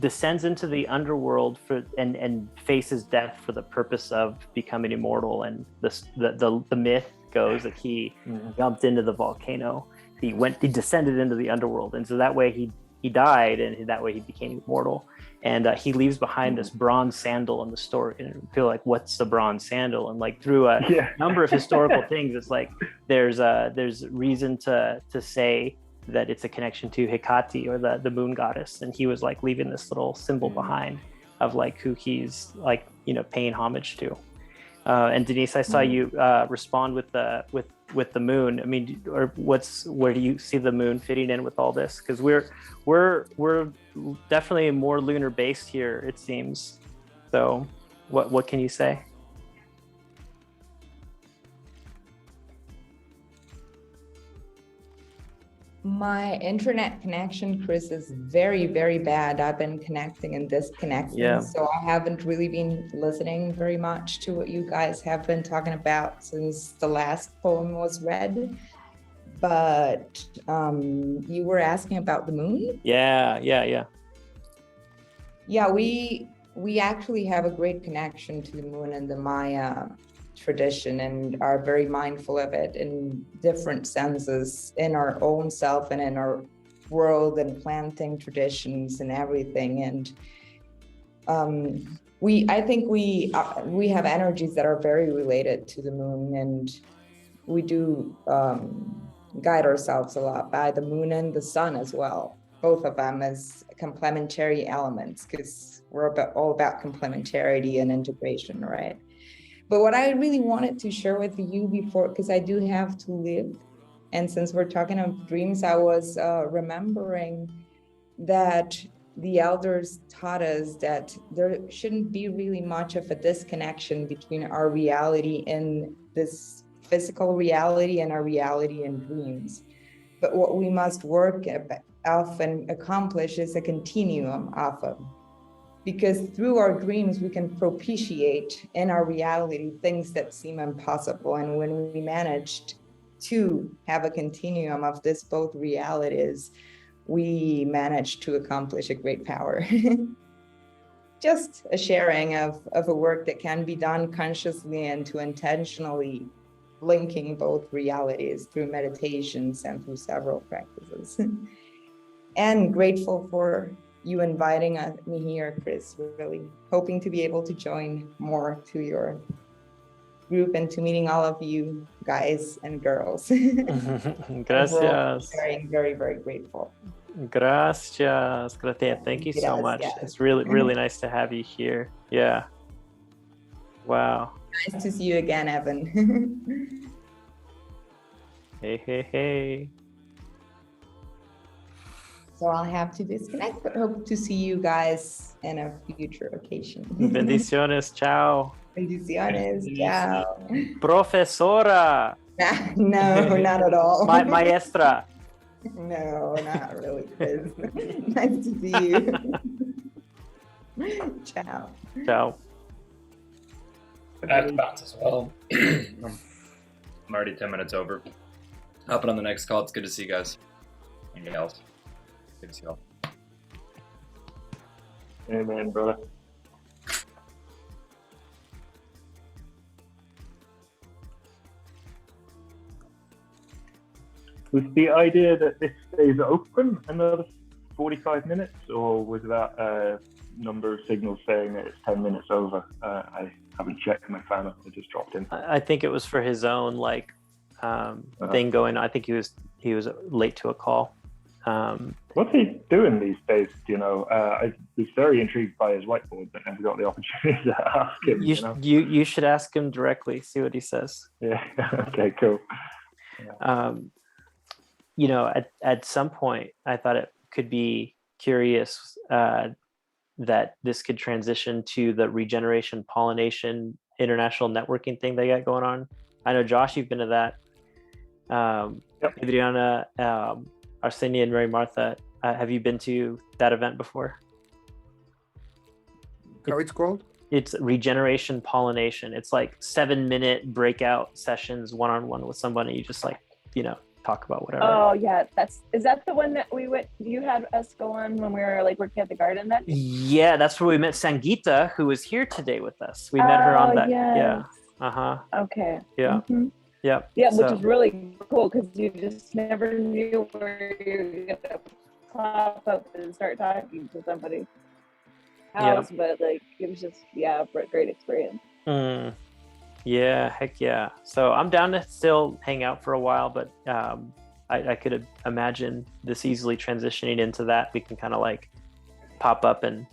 S4: descends into the underworld and faces death for the purpose of becoming immortal. And the myth goes that he jumped into the volcano. He descended into the underworld, and so that way he died, and that way he became immortal. And he leaves behind this bronze sandal in the story. And I feel like, what's the bronze sandal? And through a number of historical things, it's there's reason to say that it's a connection to Hecate, or the moon goddess, and he was leaving this little symbol behind of who he's paying homage to. And Denise, I saw you respond with the moon. I mean, where do you see the moon fitting in with all this? Because we're definitely more lunar based here, it seems. So, what can you say?
S9: My internet connection, Chris, is very, very bad. I've been connecting and disconnecting, so I haven't really been listening very much to what you guys have been talking about since the last poem was read. But you were asking about the moon?
S4: Yeah.
S9: Yeah, we actually have a great connection to the moon in the Maya tradition, and are very mindful of it in different senses in our own self and in our world and planting traditions and everything. And I think we have energies that are very related to the moon, and we do guide ourselves a lot by the moon and the sun as well. both of them as complementary elements, because we're all about complementarity and integration, right? But what I really wanted to share with you before, because I do have to live, and since we're talking of dreams, I was remembering that the elders taught us that there shouldn't be really much of a disconnection between our reality in this physical reality and our reality in dreams. But what we must work off and accomplish is a continuum of them. Because through our dreams, we can propitiate in our reality things that seem impossible. And when we managed to have a continuum of this both realities, we managed to accomplish a great power. Just a sharing of a work that can be done consciously and to intentionally linking both realities through meditations and through several practices. And grateful for you inviting me here, Chris. Really hoping to be able to join more to your group and to meeting all of you guys and girls.
S4: Gracias.
S9: Very, very, very grateful.
S4: Gracias. Thank you so much.
S9: Yes.
S4: It's really nice to have you here. Yeah. Wow.
S9: Nice to see you again, Evan.
S4: Hey.
S9: So I'll have to disconnect, but hope to see you guys in a future occasion.
S4: Bendiciones. Ciao.
S9: Bendiciones. Ciao.
S4: Profesora.
S9: No, not at all.
S4: Maestra.
S9: No, not really, Chris. Nice to see you. Ciao.
S4: Ciao.
S5: I have to bounce as well. I'm already 10 minutes over. Hopping on the next call. It's good to see you guys. Anything else? Good to see y'all.
S2: Amen, brother. Was the idea that this stays open another 45 minutes, or was that a number of signals saying that it's 10 minutes over? I haven't checked my phone. I just dropped in.
S4: I think it was for his own thing going. I think he was late to a call.
S2: What's he doing these days? Do you know? I was very intrigued by his whiteboard, but never got the opportunity to ask him.
S4: You should ask him directly. See what he says.
S2: Yeah. Okay. Cool. Yeah.
S4: At some point, I thought it could be curious that this could transition to the regeneration pollination international networking thing they got going on. I know, Josh, you've been to that.
S2: Yep.
S4: Adriana, Arsenia, and Mary Martha, have you been to that event before?
S1: How it's called?
S4: It's regeneration pollination. It's like 7-minute breakout sessions, one-on-one with somebody. You just talk about whatever.
S6: Oh yeah, is that the one that we went? You had us go on when we were working at the garden then?
S4: Yeah, that's where we met Sangeeta, who was here today with us. We met her on that.
S6: Yes.
S4: Yeah.
S6: Okay.
S4: Yeah.
S6: Mm-hmm.
S4: Yeah.
S6: Yeah, which is really cool because you just never knew where you're gonna pop up and start talking to somebody. But it was just great experience.
S4: Yeah, heck yeah. So I'm down to still hang out for a while, but I could imagine this easily transitioning into that. We can kind of pop up and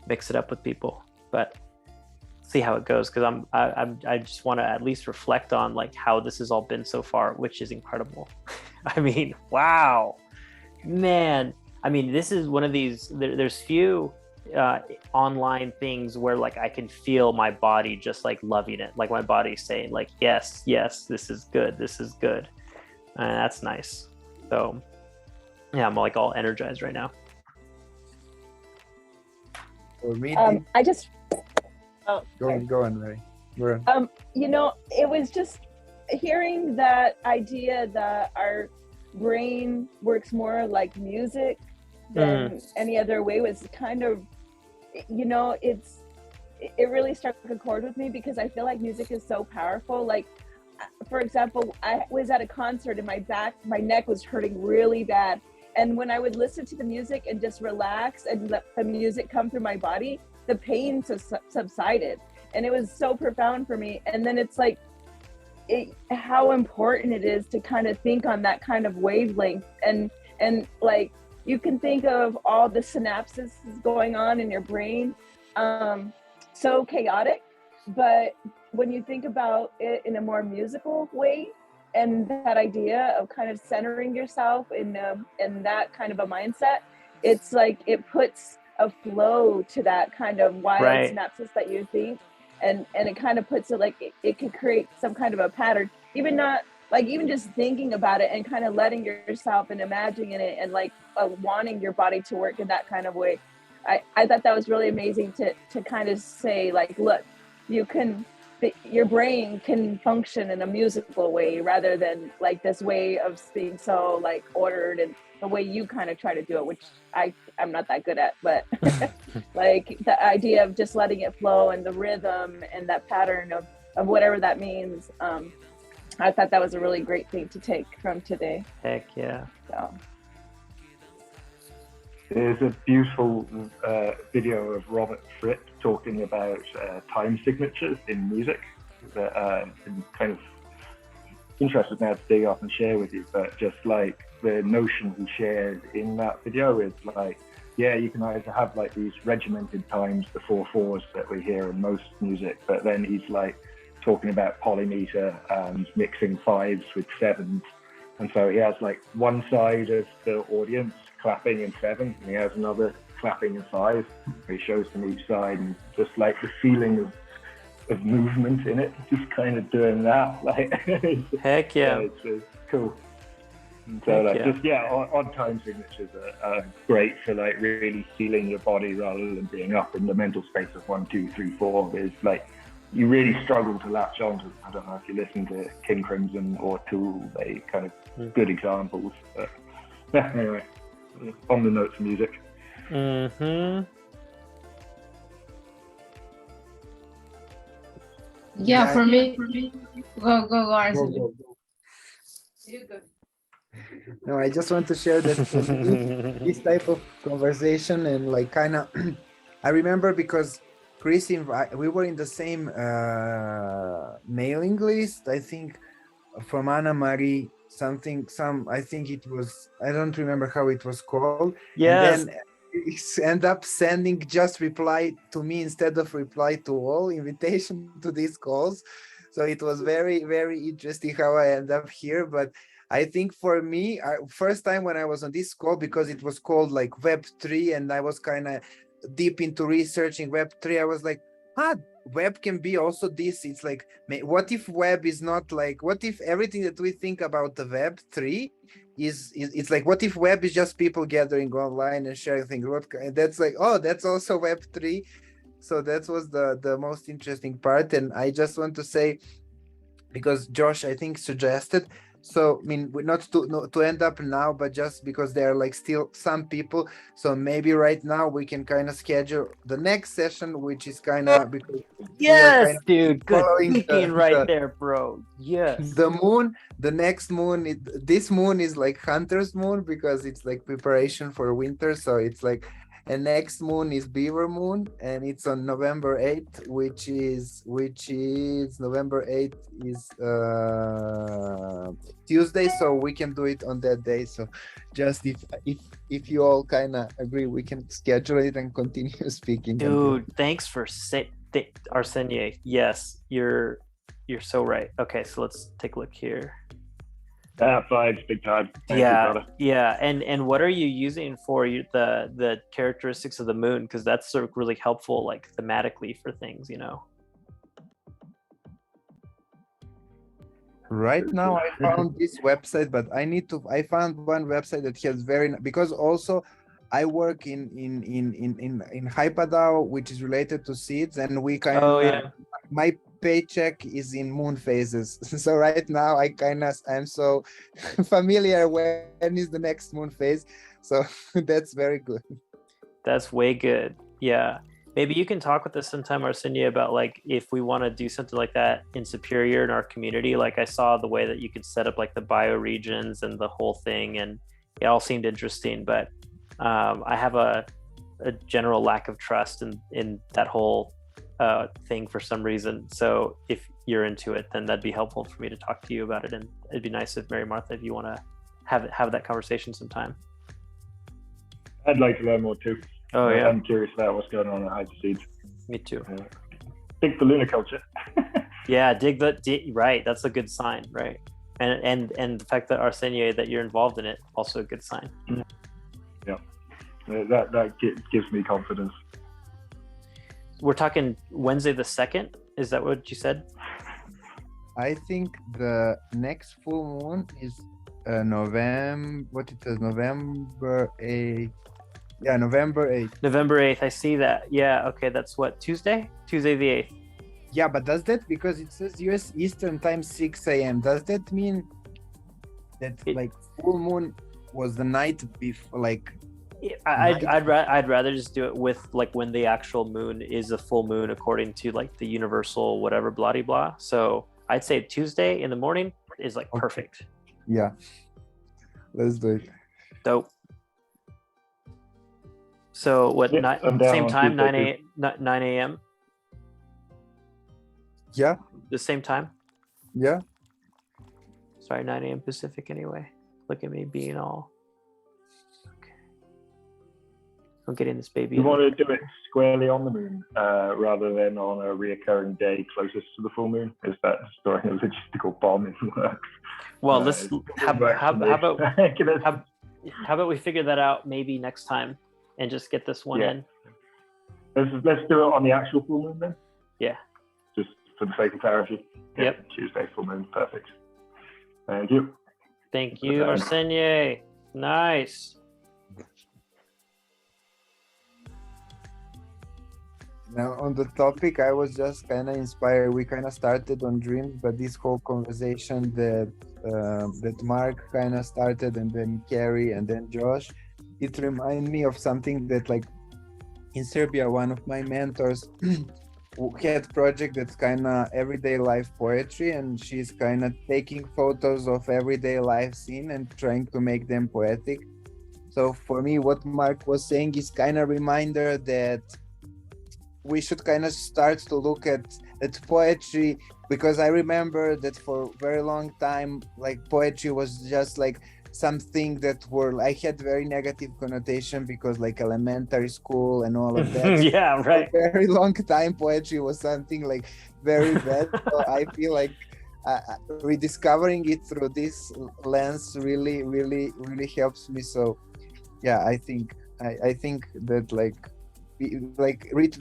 S4: mix it up with people, but see how it goes, because I just want to at least reflect on how this has all been so far, which is incredible. I mean, wow, man. I mean, this is one of these. There's few online things where I can feel my body just loving it, my body saying yes, this is good, and that's nice. So yeah, I'm all energized right now.
S1: For me,
S6: I just
S1: go on, Ray. Go on.
S6: It was just hearing that idea that our brain works more like music than any other way was kind of, it really struck a chord with me, because I feel like music is so powerful. For example, I was at a concert and my neck was hurting really bad. And when I would listen to the music and just relax and let the music come through my body, the pain subsided. And it was so profound for me. And then it's how important it is to kind of think on that kind of wavelength and you can think of all the synapses going on in your brain, so chaotic. But when you think about it in a more musical way, and that idea of kind of centering yourself in that kind of a mindset, it's like it puts a flow to that kind of wild synapses that you think, and it kind of puts it like it can create some kind of a pattern, even not like even just thinking about it and kind of letting yourself and imagining it and like wanting your body to work in that kind of way. I thought that was really amazing to kind of say like, look, your brain can function in a musical way rather than like this way of being so like ordered and the way you kind of try to do it, which I'm not that good at, but like the idea of just letting it flow and the rhythm and that pattern of whatever that means. I thought that was a really great thing to take from today.
S4: Heck yeah.
S6: So.
S2: There's a beautiful video of Robert Fripp talking about time signatures in music that I'm kind of interested now to dig up and share with you. But just like the notion he shared in that video is like, yeah, you can either have like these regimented times, the 4/4s that we hear in most music, but then he's like talking about polymeter and mixing 5s with 7s. And so he has like one side of the audience clapping in 7, and he has another clapping in 5. He shows them each side, and just like the feeling of movement in it, just kind of doing that. Like,
S4: heck yeah,
S2: it's cool. And so like odd time signatures are great for like really feeling your body rather than being up in the mental space of 1, 2, 3, 4. There's like you really struggle to latch on to. I don't know if you listen to King Crimson or Tool, they kind of good examples. But yeah, anyway, on the notes of music.
S8: Yeah, for me, go, Arsenal.
S1: No, I just want to share that this type of conversation and like kind of, I remember because Chris, we were in the same mailing list, I think, from Anna Marie, I think it was, I don't remember how it was called.
S4: Yes.
S1: And then end up sending just reply to me instead of reply to all invitation to these calls. So it was very, very interesting how I end up here. But I think for me, first time when I was on this call, because it was called like Web3 and I was kind of deep into researching Web3, I was like, web can be also this. It's like, what if web is not like, what if everything that we think about the Web3 is it's like, what if web is just people gathering online and sharing things? That's like, oh, that's also Web3. So that was the most interesting part. And I just want to say, because Josh, I think, suggested, so I mean, not to end up now, but just because there are like still some people, so maybe right now we can kind of schedule the next session, which is kind of because
S4: yes, dude, good thinking right there, bro. Yes,
S1: the moon, the next moon, this moon is like Hunter's moon because it's like preparation for winter, so it's like. And next moon is Beaver Moon, and it's on November 8th, which is November 8th is Tuesday, so we can do it on that day. So just if you all kind of agree, we can schedule it and continue speaking.
S4: Dude, thanks for Arsenier. Yes, you're so right. Okay, so let's take a look here.
S2: Fine, big time.
S4: Yeah. And what are you using for the characteristics of the moon? Because that's sort of really helpful, like thematically for things, you know.
S1: Right now, I found this website, but I found one website that has because also I work in HyperDAO, which is related to seeds, and we kind of my paycheck is in moon phases. So right now I'm so familiar when is the next moon phase. So that's very good.
S4: That's way good. Yeah. Maybe you can talk with us sometime, Arsenia, about like if we want to do something like that in Superior in our community. Like I saw the way that you could set up like the bioregions and the whole thing, and it all seemed interesting, but I have a general lack of trust in that whole thing for some reason. So if you're into it, then that'd be helpful for me to talk to you about it, and it'd be nice if Mary Martha, if you want to have that conversation sometime.
S2: I'd like to learn more too.
S4: Oh yeah,
S2: I'm curious about what's going on at High Seeds.
S4: me too.
S2: Dig the lunar culture.
S4: Yeah, right. That's a good sign, right? And the fact that Arsenier, that you're involved in it, also a good sign.
S2: Yeah, that gives me confidence.
S4: We're talking Wednesday the 2nd. Is that what you said?
S1: I think the next full moon is November. What it is? November 8th. Yeah, November 8th.
S4: November 8th. I see that. Yeah. Okay. That's what, Tuesday? Tuesday the 8th.
S1: Yeah, but does that, because it says US Eastern Time 6 a.m. Does that mean that like full moon was the night before? Like,
S4: I'd rather just do it with like when the actual moon is a full moon according to like the universal whatever blah de blah. So I'd say Tuesday in the morning is like perfect.
S1: Yeah, let's do it.
S4: Dope. So what?
S2: Yeah,
S4: Same time,
S2: Tuesday
S4: 9 a.m.
S1: Yeah.
S4: The same time.
S1: Yeah.
S4: Sorry, 9 a.m. Pacific anyway. Look at me being all. Okay. I'm getting this baby.
S2: You want to do it squarely on the moon rather than on a reoccurring day closest to the full moon? Is that story a logistical bomb in the works?
S4: Well, how about we figure that out maybe next time and just get this one in.
S2: Let's do it on the actual full moon then.
S4: Yeah.
S2: Just for the sake of clarity.
S4: Yep.
S2: Tuesday full moon, perfect. Thank you.
S4: Thank you, Arsenier. Nice.
S1: Now on the topic, I was just kind of inspired. We kind of started on dreams, but this whole conversation that Mark kind of started, and then Carrie, and then Josh, it reminded me of something that, like, in Serbia, one of my mentors had project that's kind of everyday life poetry, and she's kind of taking photos of everyday life scene and trying to make them poetic. So for me, what Mark was saying is kind of reminder that we should kind of start to look at poetry, because I remember that for a very long time, like, poetry was just like something that I had very negative connotation, because like elementary school and all of that.
S4: Yeah, right.
S1: For a very long time, poetry was something like very bad. So I feel like rediscovering it through this lens really helps me. So yeah, I think that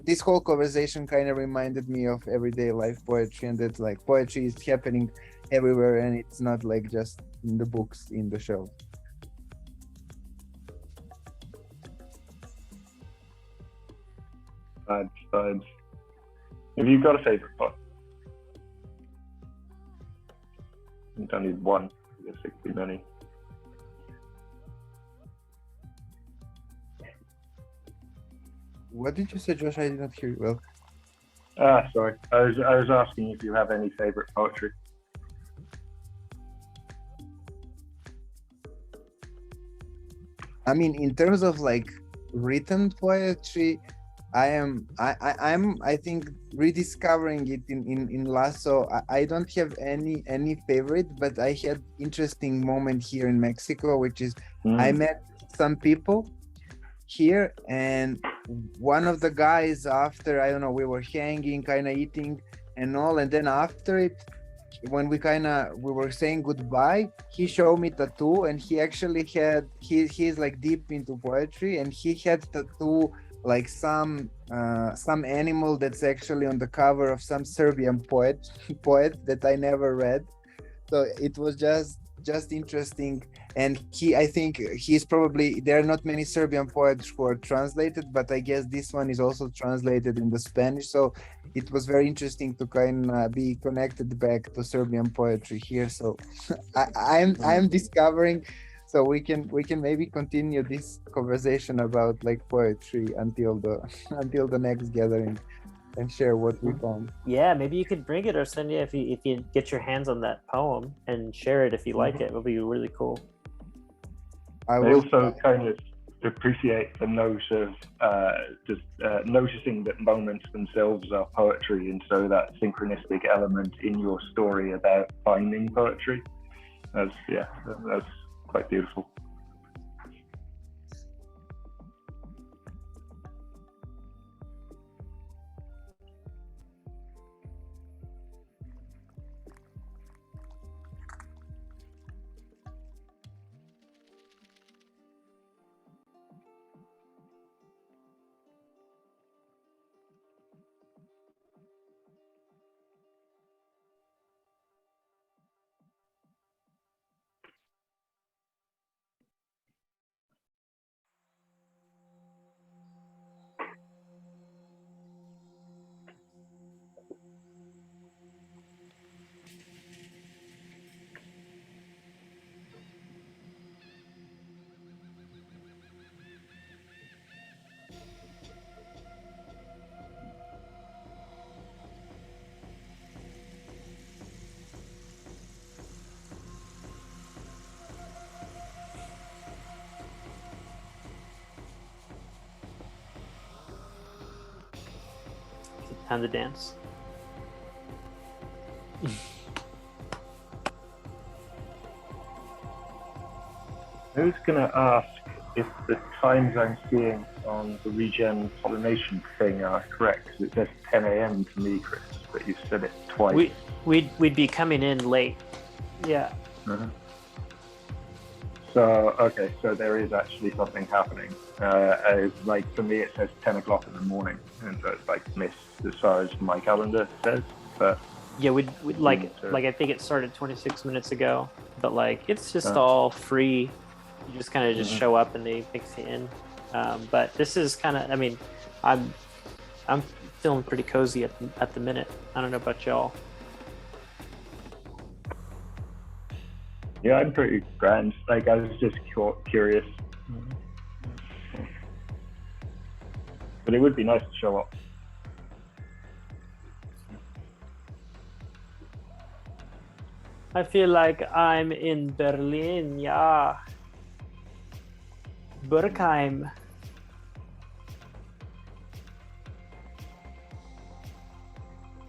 S1: this whole conversation kind of reminded me of everyday life poetry, and that like poetry is happening everywhere, and it's not like just in the books in the shelf.
S2: Vibes. Have you got a favorite poet? You don't need one. There's 60 many.
S1: What did you say, Josh? I did not hear you well.
S2: Sorry. I was asking if you have any favorite poetry.
S1: I mean, in terms of like written poetry, I'm I think rediscovering it in Lasso. I don't have any favorite, but I had interesting moment here in Mexico, which is I met some people here, and one of the guys, after, I don't know, we were hanging, kind of eating and all, and then after it, when we were saying goodbye, he showed me tattoo, and he actually had he's like deep into poetry, and he had tattoo like some animal that's actually on the cover of some Serbian poet that I never read. So it was just interesting. And I think he's probably, there are not many Serbian poets who are translated, but I guess this one is also translated in the Spanish. So it was very interesting to kind of be connected back to Serbian poetry here. So I'm discovering. So we can maybe continue this conversation about like poetry until the next gathering, and share what we found.
S4: Yeah, maybe you could bring it, Arsenia, if you get your hands on that poem and share it if you like it. It'll be really cool.
S2: I also kind of appreciate the note of just noticing that moments themselves are poetry, and so that synchronistic element in your story about finding poetry. That's quite beautiful.
S4: Time to dance.
S2: I was going to ask if the times I'm seeing on the regen pollination thing are correct. It says 10 a.m. to me, Chris, but you've said it twice.
S4: We'd be coming in late. Yeah.
S2: Uh-huh. So, okay, so there is actually something happening. Like for me, it says 10 o'clock in the morning, and so it's like missed as far as my calendar says. But
S4: yeah, we'd like I think it started 26 minutes ago, but like it's just all free. You just kind of just show up and they mix you in. But this is kind of, I mean, I'm feeling pretty cozy at the minute. I don't know about y'all.
S2: Yeah, I'm pretty grand. Like I was just curious, but it would be nice to show up.
S4: I feel like I'm in Berlin, yeah. Berkheim.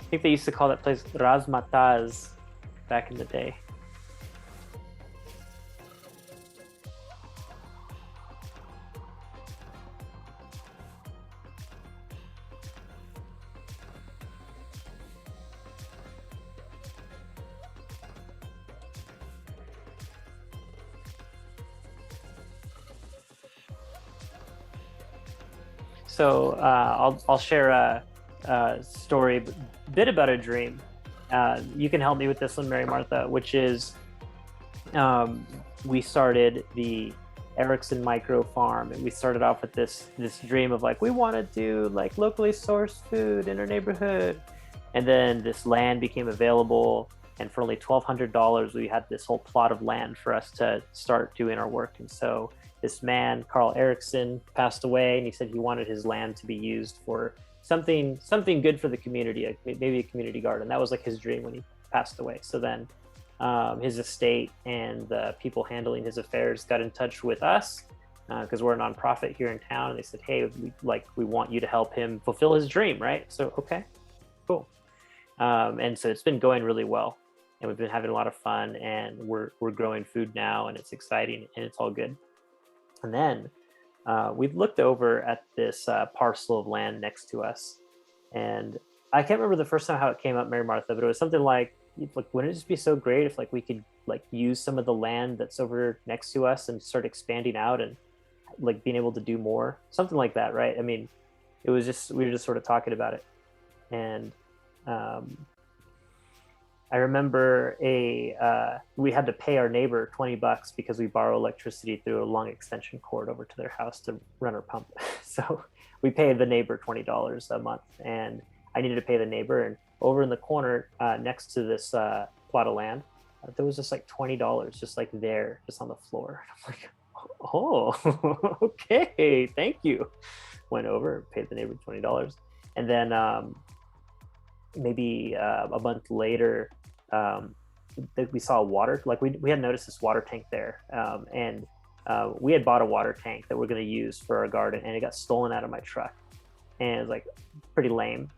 S4: I think they used to call that place Razmataz back in the day. So I'll share a story, a bit about a dream. You can help me with this one, Mary Martha, which is we started the Erickson Micro Farm, and we started off with this dream of like we want to do like locally sourced food in our neighborhood, and then this land became available, and for only $1,200 we had this whole plot of land for us to start doing our work. And so this man, Carl Erickson, passed away, and he said he wanted his land to be used for something good for the community, like maybe a community garden. That was like his dream when he passed away. So then his estate and the people handling his affairs got in touch with us because we're a nonprofit here in town, and they said, hey, we want you to help him fulfill his dream, right? So okay, cool. And so it's been going really well, and we've been having a lot of fun, and we're growing food now, and it's exciting, and it's all good. And then we looked over at this parcel of land next to us, and I can't remember the first time how it came up, Mary Martha, but it was something like wouldn't it just be so great if like we could like use some of the land that's over next to us and start expanding out and like being able to do more, something like that, right? I mean, it was just, we were just sort of talking about it. And I remember we had to pay our neighbor $20 because we borrow electricity through a long extension cord over to their house to run our pump. So we paid the neighbor $20 a month, and I needed to pay the neighbor. And over in the corner next to this plot of land, there was just like $20 just like there, just on the floor. I'm like, oh, okay, thank you. Went over, paid the neighbor $20. And then maybe a month later, we saw water, like we had noticed this water tank there, and we had bought a water tank that we're going to use for our garden, and it got stolen out of my truck, and it was like pretty lame.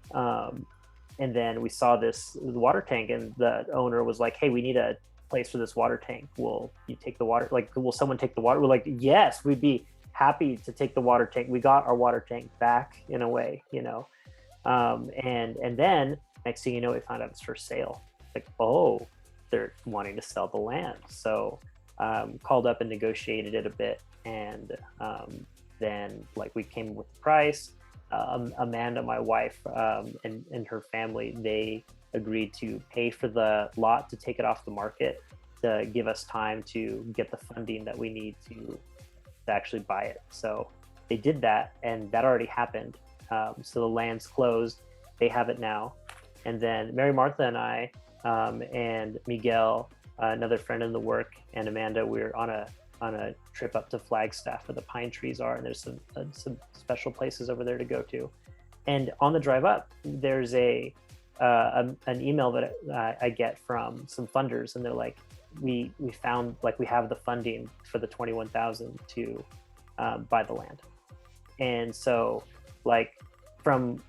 S4: And then we saw the water tank, and the owner was like, hey, we need a place for this water tank. Will you take the water? Like, will someone take the water? We're like, yes, we'd be happy to take the water tank. We got our water tank back in a way, you know. And then next thing you know, we found out it's for sale. Like, oh, they're wanting to sell the land. So called up and negotiated it a bit, and then like we came with the price. Amanda, my wife, and her family, they agreed to pay for the lot to take it off the market to give us time to get the funding that we need to actually buy it. So they did that, and that already happened. So the land's closed. They have it now. And then Mary Martha and I and Miguel, another friend in the work, and Amanda, we're on a trip up to Flagstaff where the pine trees are, and there's some special places over there to go to. And on the drive up, there's an email that I get from some funders, and they're like, we found, like, we have the funding for the $21,000 to buy the land. And so, like, from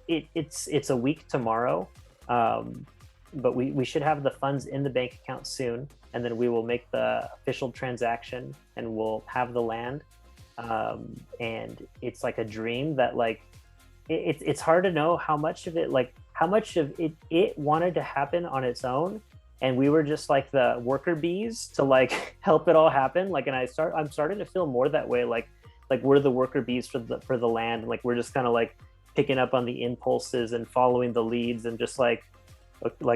S4: it's a week tomorrow, but we should have the funds in the bank account soon, and then we will make the official transaction and we'll have the land. And it's like a dream that like it's hard to know how much of it it wanted to happen on its own, and we were just like the worker bees to like help it all happen. Like, and I'm starting to feel more that way, like we're the worker bees for the land, and like we're just kind of like picking up on the impulses and following the leads, and just like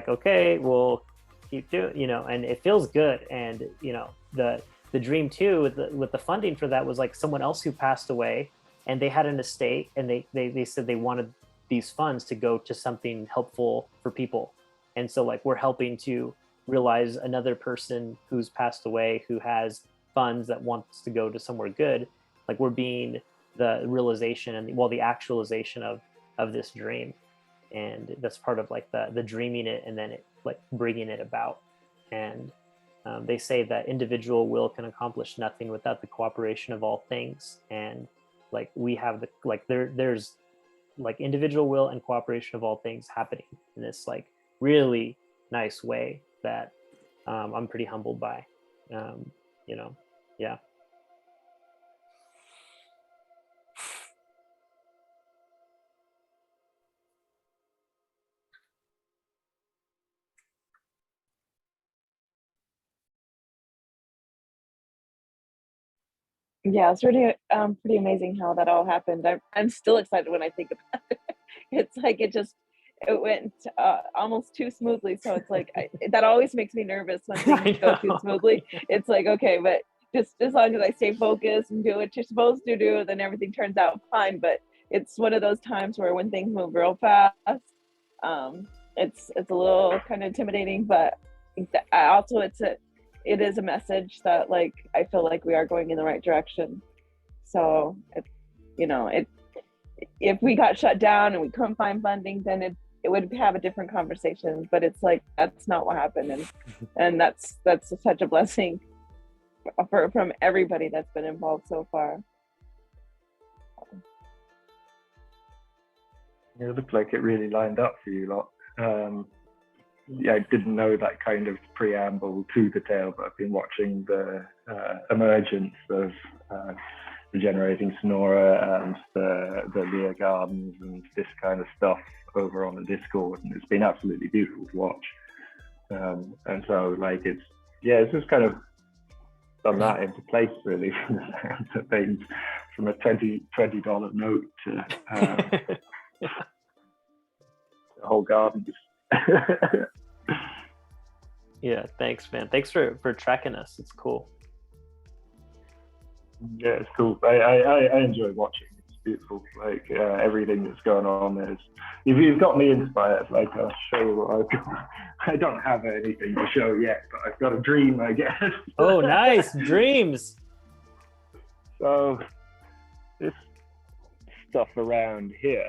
S4: okay, we'll keep doing, you know, and it feels good. And you know, the dream too with the funding for that was like someone else who passed away, and they had an estate, and they said they wanted these funds to go to something helpful for people. And so like we're helping to realize another person who's passed away who has funds that wants to go to somewhere good. Like we're being the realization and the actualization of this dream. And that's part of like the dreaming it and then it like bringing it about. And they say that individual will can accomplish nothing without the cooperation of all things. And like we have there's like individual will and cooperation of all things happening in this like really nice way that I'm pretty humbled by. You know, yeah.
S6: Yeah, it's pretty amazing how that all happened. I'm still excited when I think about it. It's like it went almost too smoothly. So it's like that always makes me nervous when things go too smoothly. It's like, okay, but just as long as I stay focused and do what you're supposed to do, then everything turns out fine. But it's one of those times where when things move real fast, it's a little kind of intimidating. But also it is a message that like I feel like we are going in the right direction. So if we got shut down and we couldn't find funding, then it would have a different conversation. But it's like that's not what happened, and that's such a blessing from everybody that's been involved so far.
S2: It looked like it really lined up for you lot. Yeah, I didn't know that kind of preamble to the tale, but I've been watching the emergence of regenerating Sonora and the Lear Gardens and this kind of stuff over on the Discord, and it's been absolutely beautiful to watch. And so like it's just kind of done that into place really from the sounds of things, from a $20 note to the whole garden.
S4: Yeah, thanks, man. Thanks for tracking us. It's cool.
S2: Yeah, it's cool. I enjoy watching. It's beautiful. Like everything that's going on is. You've got me inspired. Like I'll show what I've got. I don't have anything to show yet, but I've got a dream, I guess.
S4: Oh, nice dreams.
S2: So this stuff around here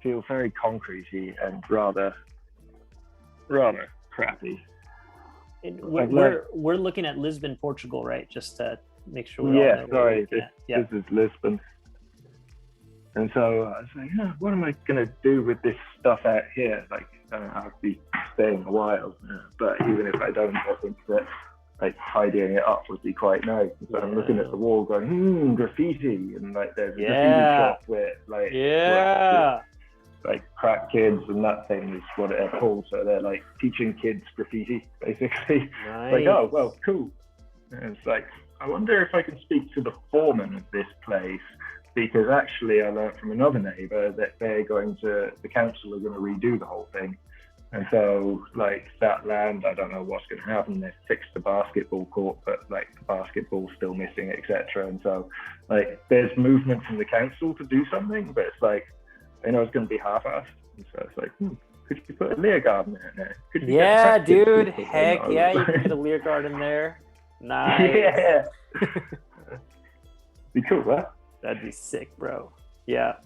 S2: feels very concretey and rather crappy.
S4: We're looking at Lisbon, Portugal, right? Just to make sure we're all
S2: sorry. This is Lisbon. And so I was like, what am I gonna do with this stuff out here? Like I'll be staying a while, but even if I don't, I think that like tidying it up would be quite nice. So I'm looking at the wall going, graffiti, and like there's a graffiti shop with like crack kids, and that thing is what they're called. So they're like teaching kids graffiti, basically.
S4: Nice.
S2: Like, oh, well, cool. And it's like, I wonder if I can speak to the foreman of this place, because actually I learned from another neighbor that the council are going to redo the whole thing. And so like that land, I don't know what's going to happen. They've fixed the basketball court, but like the basketball's still missing, etc. And so like there's movement from the council to do something, but it's like, it's going to be half-assed. And so it's like, could you put a Lear garden in there? Could you
S4: dude. Heck yeah, you can get a Lear garden there. Nice.
S2: Yeah. Be cool, huh?
S4: That'd be sick, bro. Yeah.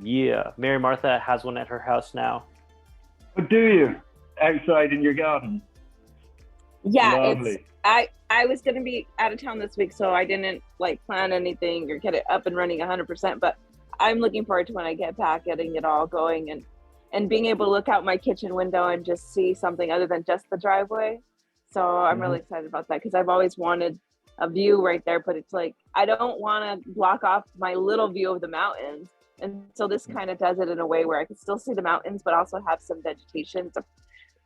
S4: Yeah. Mary Martha has one at her house now.
S2: Oh, do you? Outside in your garden?
S6: Yeah.
S2: Lovely.
S6: I was going to be out of town this week, so I didn't like plan anything or get it up and running 100%, but I'm looking forward to when I get back, getting it all going and being able to look out my kitchen window and just see something other than just the driveway. So I'm really excited about that because I've always wanted a view right there, but it's like I don't want to block off my little view of the mountains. And so this kind of does it in a way where I can still see the mountains, but also have some vegetation. So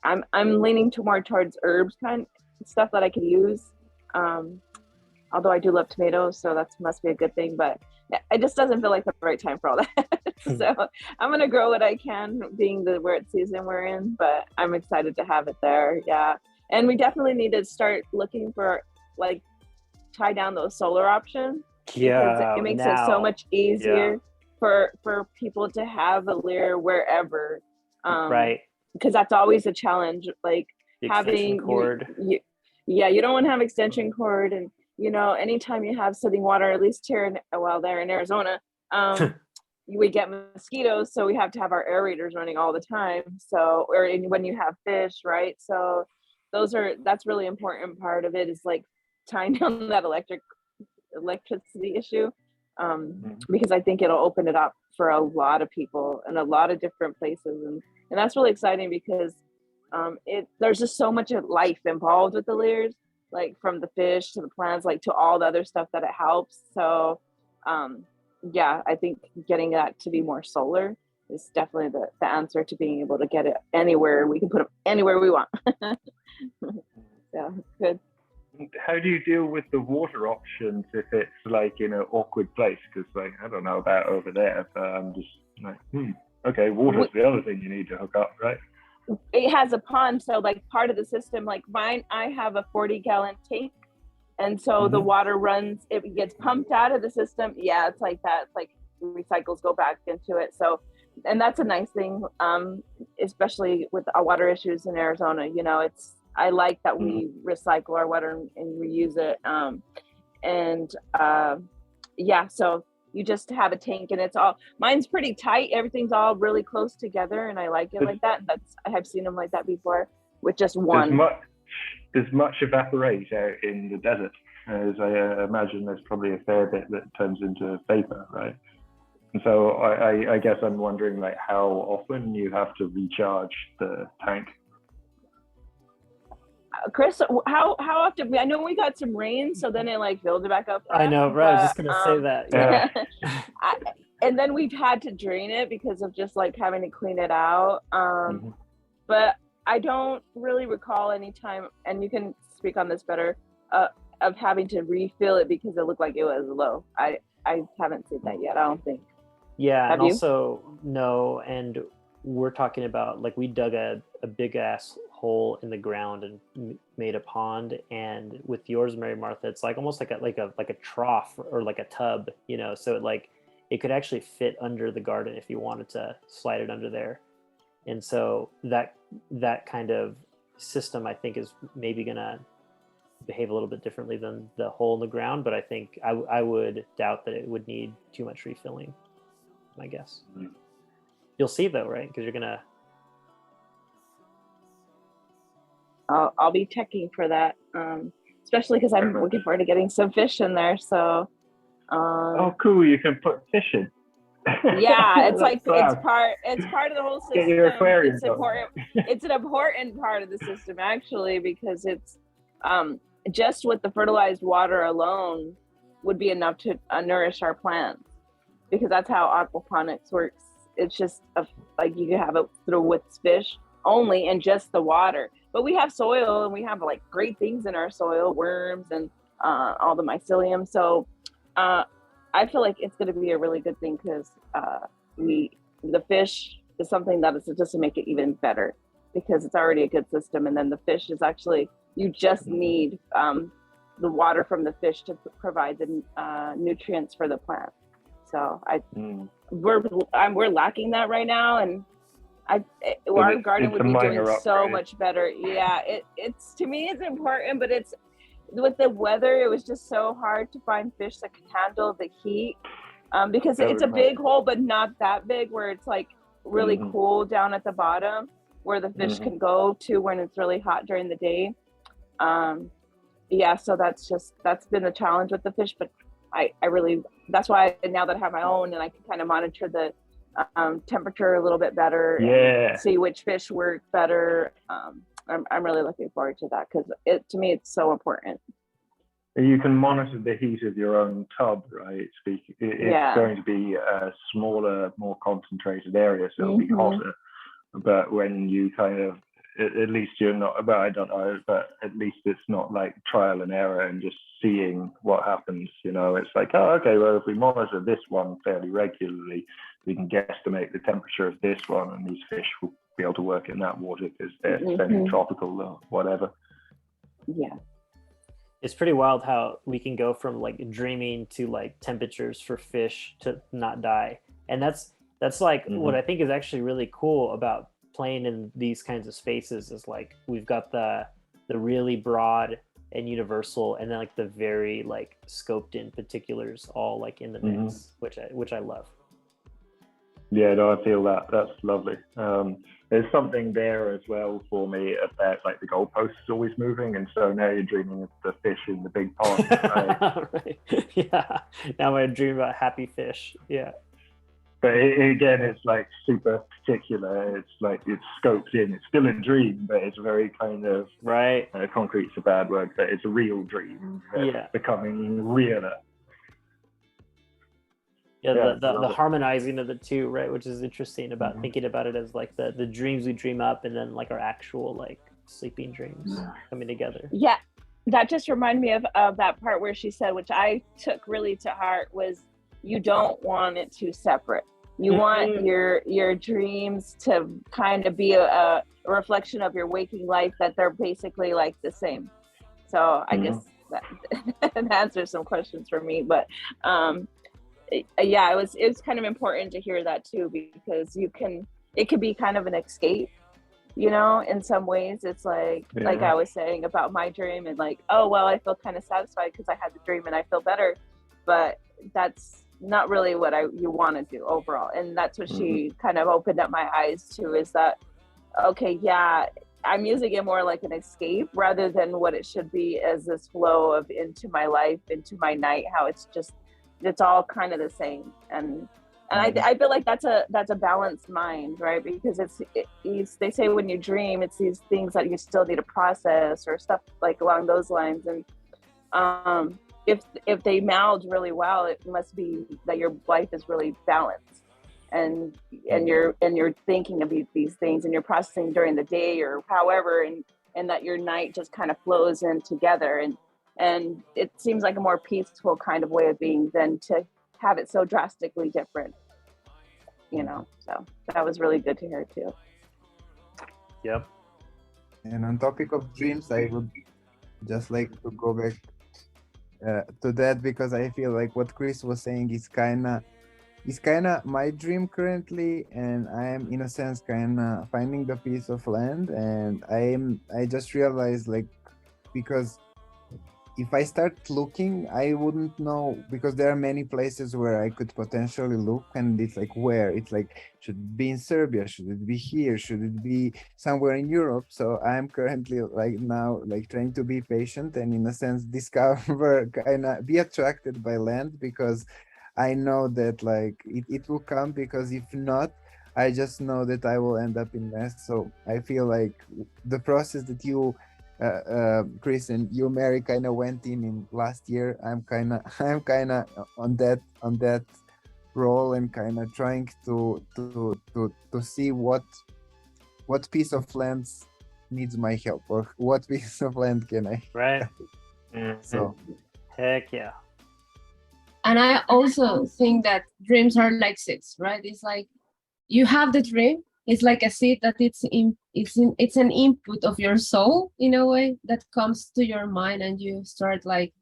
S6: I'm leaning more towards herbs kind of stuff that I could use. Although I do love tomatoes, so that must be a good thing, but it just doesn't feel like the right time for all that. So I'm gonna grow what I can, being the wet season we're in, but I'm excited to have it there. Yeah. And we definitely need to start looking for like tie down those solar options. Because it makes it so much easier for people to have a Lear wherever.
S4: Right.
S6: Because that's always a challenge, like
S4: The
S6: having
S4: cord.
S6: you don't want to have extension cord, and you know, anytime you have sitting water, at least here in there in Arizona, we get mosquitoes, so we have to have our aerators running all the time. So, or when you have fish, right? So that's really important part of it, is like tying down that electricity issue, because I think it'll open it up for a lot of people in a lot of different places, and that's really exciting because there's just so much life involved with the Lears, like from the fish to the plants, like to all the other stuff that it helps. So I think getting that to be more solar is definitely the answer to being able to get it anywhere. We can put them anywhere we want. Yeah, good.
S2: How do you deal with the water options if it's like in an awkward place? Because like, I don't know about over there, but I'm just like, okay, water's the other thing you need to hook up, right?
S6: It has a pond, so like part of the system, like mine, I have a 40-gallon tank, and so the water runs, it gets pumped out of the system. Yeah, it's like that. It's like recycles go back into it. So, and that's a nice thing, especially with our water issues in Arizona. You know, I like that we recycle our water and reuse it. So you just have a tank, and mine's pretty tight. Everything's all really close together, and I like it like that. I have seen them like that before with just one.
S2: Does much evaporate out in the desert? As I imagine there's probably a fair bit that turns into vapor, right? And so I guess I'm wondering like how often you have to recharge the tank.
S6: Chris, how often? I know we got some rain, so then it like filled it back up.
S4: I know, right? I was just gonna say that.
S2: Yeah.
S6: And then we've had to drain it because of just like having to clean it out. But I don't really recall any time, and you can speak on this better, of having to refill it because it looked like it was low. I haven't seen that yet, I don't think.
S4: Yeah,
S6: Have
S4: and
S6: you?
S4: also no, and we're talking about like we dug a big ass hole in the ground and made a pond, and with yours, Mary Martha, it's like almost like a trough or like a tub, you know, so it could actually fit under the garden if you wanted to slide it under there. And so that kind of system, I think, is maybe gonna behave a little bit differently than the hole in the ground, but I think I would doubt that it would need too much refilling, I guess. You'll see though, right? Because you're gonna.
S6: I'll be checking for that, especially because I'm looking forward to getting some fish in there. So.
S2: Oh, cool! You can put fish in.
S6: Yeah, it's like it's part of the whole system.
S2: Get your aquarium
S6: it's important. It's an important part of the system actually, because it's just with the fertilized water alone would be enough to nourish our plants, because that's how aquaponics works. It's just like you can have it through with fish only and just the water, but we have soil and we have like great things in our soil, worms and all the mycelium. So I feel like it's going to be a really good thing, because the fish is something that is just to make it even better, because it's already a good system. And then the fish is actually, you just need the water from the fish to provide the nutrients for the plant. So we're lacking that right now, and our garden would be doing so much better. Yeah, it's to me it's important, but it's with the weather, it was just so hard to find fish that could handle the heat, because it's a big hole, but not that big where it's like really cool down at the bottom where the fish can go to when it's really hot during the day. So that's been the challenge with the fish, but I really that's why now that I have my own and I can kind of monitor the temperature a little bit better, and see which fish work better. I'm really looking forward to that, because to me it's so important.
S2: You can monitor the heat of your own tub, right? It's going to be a smaller, more concentrated area, so it'll be hotter. But when you kind of, at least you're not, but I don't know, but at least it's not like trial and error and just seeing what happens. You know, it's like, oh, okay, well, if we monitor this one fairly regularly, we can guesstimate the temperature of this one, and these fish will be able to work in that water because they're semi-tropical or whatever.
S6: Yeah.
S4: It's pretty wild how we can go from like dreaming to like temperatures for fish to not die. And that's like what I think is actually really cool about playing in these kinds of spaces is like we've got the really broad and universal, and then like the very like scoped in particulars all like in the mix, which I love.
S2: Yeah, no, I feel that. That's lovely. There's something there as well for me about like the goalposts always moving, and so now you're dreaming of the fish in the big pond. Right?
S4: Right. Yeah. Now I dream about happy fish. Yeah.
S2: But again, it's like super particular. It's like it's scoped in. It's still a dream, but it's very kind of
S4: right.
S2: Concrete's a bad word, but it's a real dream. It's becoming realer.
S4: Yeah, the harmonizing of the two, right? Which is interesting about thinking about it as like the dreams we dream up, and then like our actual like sleeping dreams coming together.
S6: Yeah, that just reminded me of that part where she said, which I took really to heart, was you don't want it too separate. You want your dreams to kind of be a reflection of your waking life, that they're basically like the same. So I guess that answers some questions for me, but yeah, it was kind of important to hear that too, because it could be kind of an escape, you know, in some ways. It's like I was saying about my dream, and like, oh well, I feel kind of satisfied because I had the dream and I feel better, but that's not really what you want to do overall. And that's what she kind of opened up my eyes to, is that okay, yeah, I'm using it more like an escape rather than what it should be as this flow of into my life, into my night, how it's all kind of the same. And I feel like that's a balanced mind, right? Because they say when you dream, it's these things that you still need to process or stuff like along those lines. And if they meld really well, it must be that your life is really balanced, and you're thinking of these things, and you're processing during the day or however, and that your night just kind of flows in together. And it seems like a more peaceful kind of way of being than to have it so drastically different, you know. So that was really good to hear too.
S4: Yep.
S1: And on topic of dreams, I would just like to go back to that, because I feel like what Chris was saying is kind of my dream currently, and I am in a sense kind of finding the piece of land. And I just realized, like, because if I start looking, I wouldn't know, because there are many places where I could potentially look, and it's like, where? It's like, should it be in Serbia? Should it be here? Should it be somewhere in Europe? So I'm currently like now like trying to be patient and in a sense discover, kind of be attracted by land, because I know that like it will come, because if not, I just know that I will end up in mess. So I feel like the process that you Chris and you, Mary, kind of went in last year, I'm kind of on that role, and kind of trying to see what piece of land needs my help, or what piece of land can I So
S4: heck yeah.
S8: And I also think that dreams are like seeds, right? It's like you have the dream. It's like a seed that it's an input of your soul in a way that comes to your mind, and you start like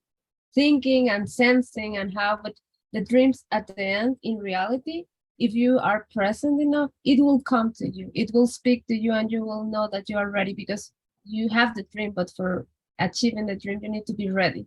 S8: thinking and sensing and how. But the dreams at the end, in reality, if you are present enough, it will come to you. It will speak to you, and you will know that you are ready, because you have the dream. But for achieving the dream, you need to be ready,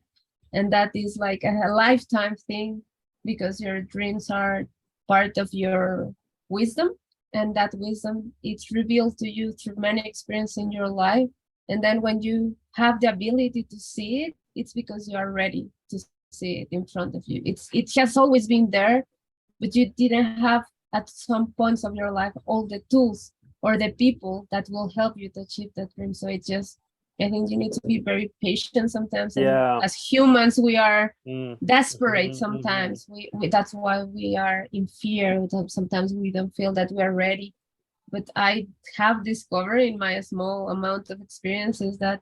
S8: and that is like a lifetime thing, because your dreams are part of your wisdom. And that wisdom, it's revealed to you through many experiences in your life. And then when you have the ability to see it, it's because you are ready to see it in front of you. It has always been there, but you didn't have at some points of your life all the tools or the people that will help you to achieve that dream. So it's just, I think you need to be very patient sometimes. And
S4: Yeah.
S8: as humans, we are
S4: Mm.
S8: desperate
S4: Mhm,
S8: sometimes. We that's why we are in fear. Sometimes we don't feel that we are ready. But I have discovered in my small amount of experiences that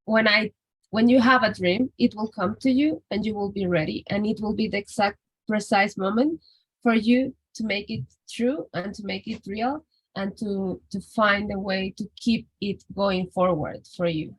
S8: when you have a dream, it will come to you and you will be ready, and it will be the exact precise moment for you to make it true and to make it real, and to find a way to keep it going forward for you,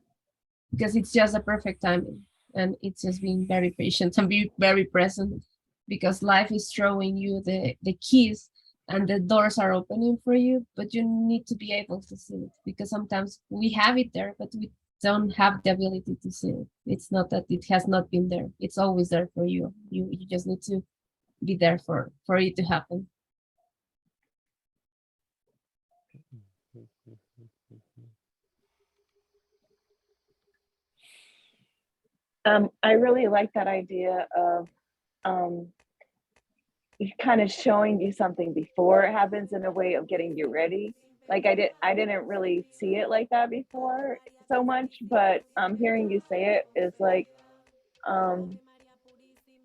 S8: because it's just a perfect timing, and it's just being very patient and be very present, because life is throwing you the keys and the doors are opening for you, but you need to be able to see it, because sometimes we have it there, but we don't have the ability to see it. It's not that it has not been there. It's always there for you. You just need to be there for it to happen.
S6: I really like that idea of kind of showing you something before it happens in a way of getting you ready. Like I didn't really see it like that before so much, but hearing you say it is like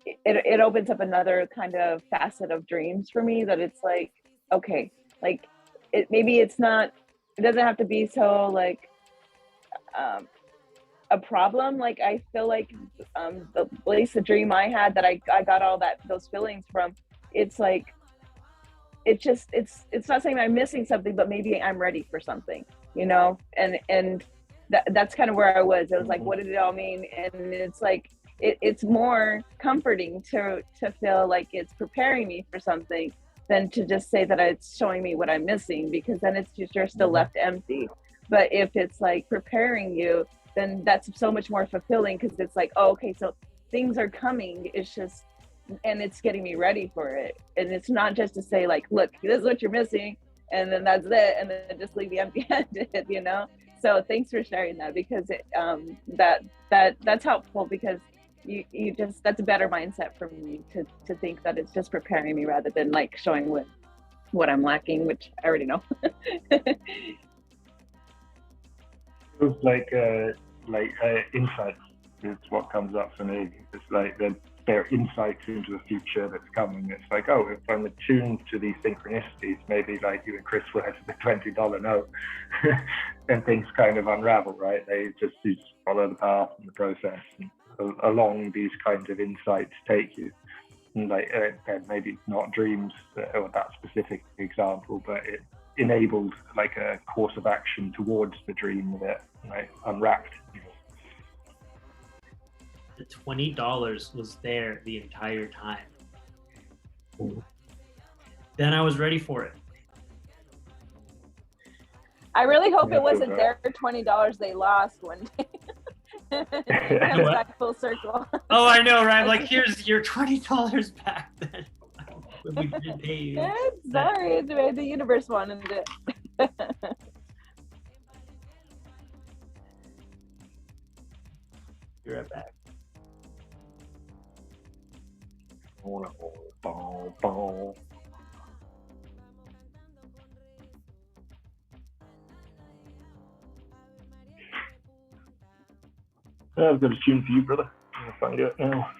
S6: it opens up another kind of facet of dreams for me, that it's like, okay, like it maybe it's not, it doesn't have to be so like a problem. Like I feel like at least the dream I had that I got all those feelings from, it's like it's not saying I'm missing something, but maybe I'm ready for something, you know. And that's kind of where I was. It was like, what did it all mean? And it's like it's more comforting to feel like it's preparing me for something than to just say that it's showing me what I'm missing, because then it's just, you're still left empty. But if it's like preparing you, then that's so much more fulfilling, because it's like, oh, okay, so things are coming. It's just, and it's getting me ready for it. And it's not just to say like, look, this is what you're missing, and then that's it, and then just leave you empty-handed, you know. So thanks for sharing that, because it, that's helpful, because you just, that's a better mindset for me to think that it's just preparing me rather than like showing what I'm lacking, which I already know.
S2: Feels like insights is what comes up for me. It's like they're insights into the future that's coming. It's like, oh, if I'm attuned to these synchronicities, maybe like you and Chris were at the $20 note, then things kind of unravel, right? You just follow the path and the process, and along these kinds of insights take you. And like, maybe not dreams or that specific example, but it enabled like a course of action towards the dream that unwrapped.
S11: The $20 was there the entire time. Then I was ready for it.
S6: I really hope it wasn't their $20 they lost one day. Comes back full circle.
S11: Oh, I know, right? Like, here's your $20 back then. We didn't pay you.
S6: Sorry, the universe wanted it.
S11: Be right back.
S2: I've got a tune for you, brother. I'm gonna find it now.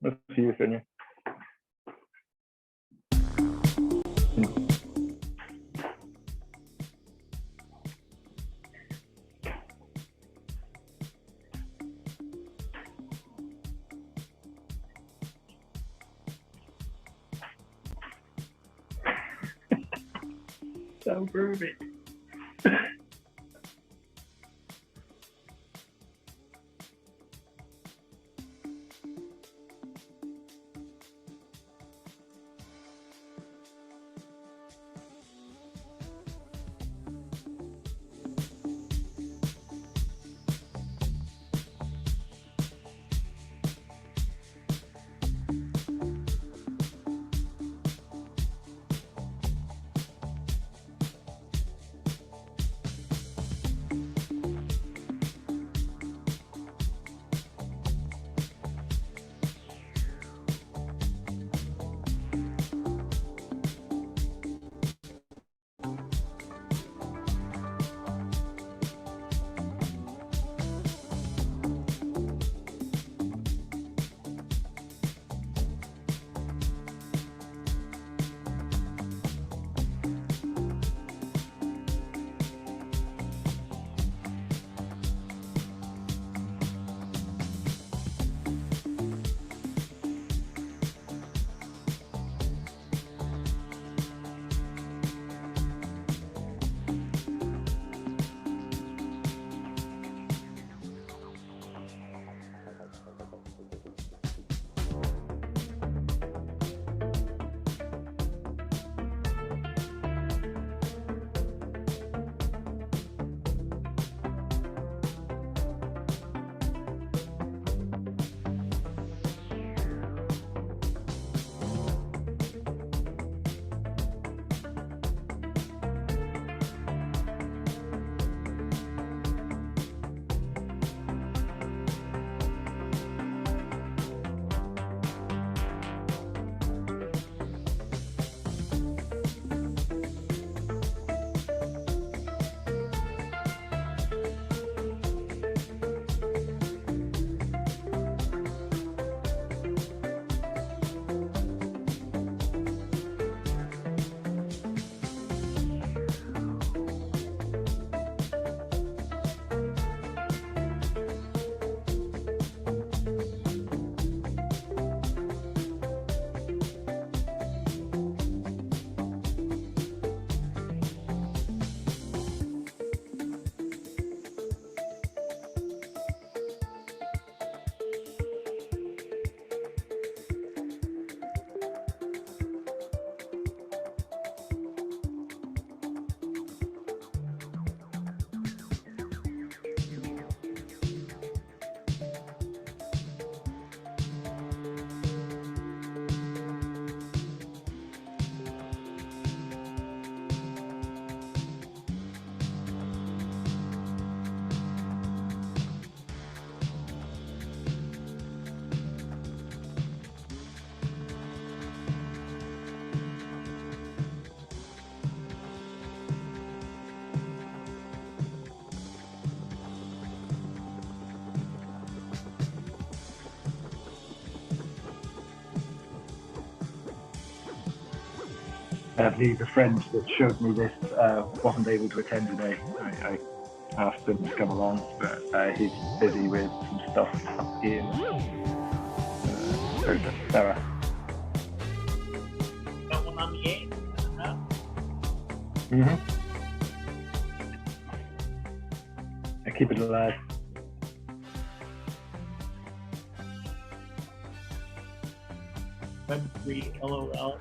S2: Let's see if any.
S11: So perfect.
S2: Sadly, the friend that showed me this wasn't able to attend today. I asked him to come along, but he's busy with some stuff in Sarah.
S11: Got one on the 8th.
S2: I keep it alive.
S11: Web3 LOL.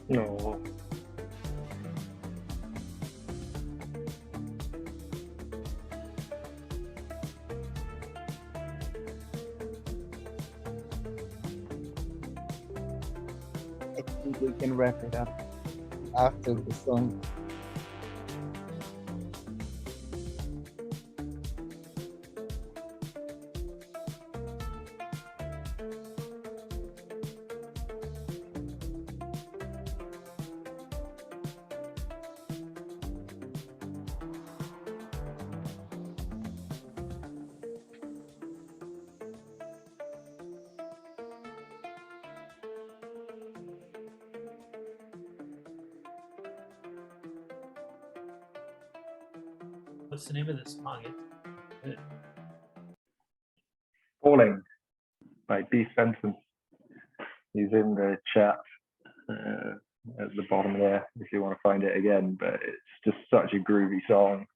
S2: No.
S1: I think we can wrap it up after the song.
S11: What's the name of this song?
S2: Falling by B. Benson. He's in the chat at the bottom there if you want to find it again, but it's just such a groovy song.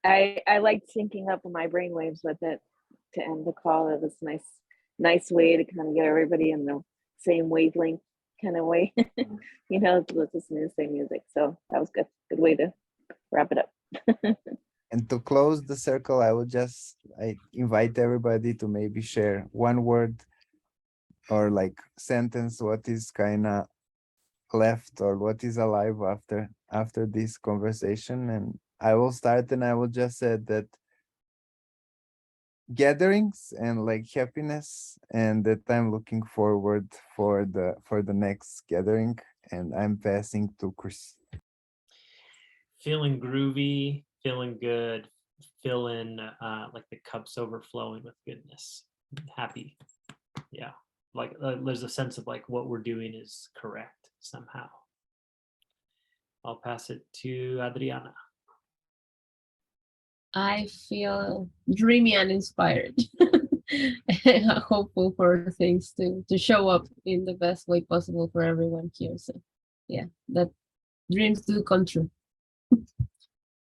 S6: I liked syncing up my brainwaves with it to end the call. It was nice way to kind of get everybody in the same wavelength kind of way, you know, to listen to the same music. So that was good way to wrap it up.
S1: And to close the circle, I invite everybody to maybe share one word or like sentence, what is kind of left or what is alive after this conversation. And I will start, and I will just say that gatherings and like happiness, and that I'm looking forward for the next gathering. And I'm passing to Chris.
S11: Feeling groovy, feeling good, feeling like the cup's overflowing with goodness. Happy. Yeah. Like there's a sense of like what we're doing is correct somehow. I'll pass it to Adriana.
S8: I feel dreamy and inspired. Hopeful for things to show up in the best way possible for everyone here. So yeah, that dreams do come true.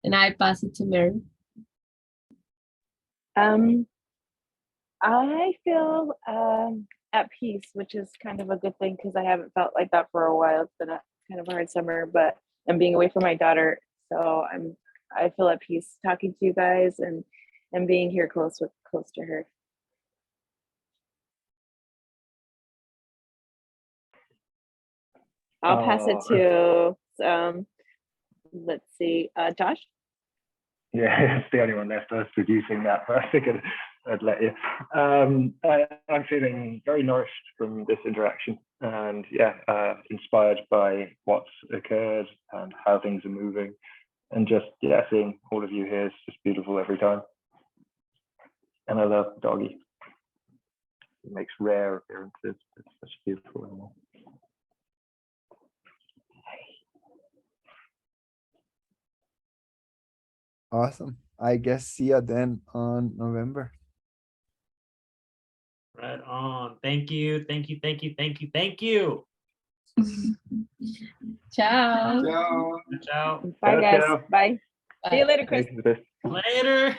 S8: And I pass it to Mary.
S6: I feel at peace, which is kind of a good thing because I haven't felt like that for a while. It's been a kind of a hard summer, but I'm being away from my daughter, so I feel at peace talking to you guys and being here close to her. I'll pass it to let's see, Josh.
S2: Yeah, it's the only one left. I was producing that, but I figured I'd let you. I'm feeling very nourished from this interaction, and inspired by what's occurred and how things are moving, and just seeing all of you here is just beautiful every time. And I love Doggy. It makes rare appearances. It's such a beautiful animal.
S1: Awesome. I guess see you then on November.
S11: Right on. Thank you. Thank you. Thank you. Thank you. Thank you.
S8: Ciao.
S1: Ciao.
S11: Ciao.
S6: Bye, guys.
S2: Ciao.
S6: Bye. See you later, Chris.
S2: Thanks for this.
S11: Later.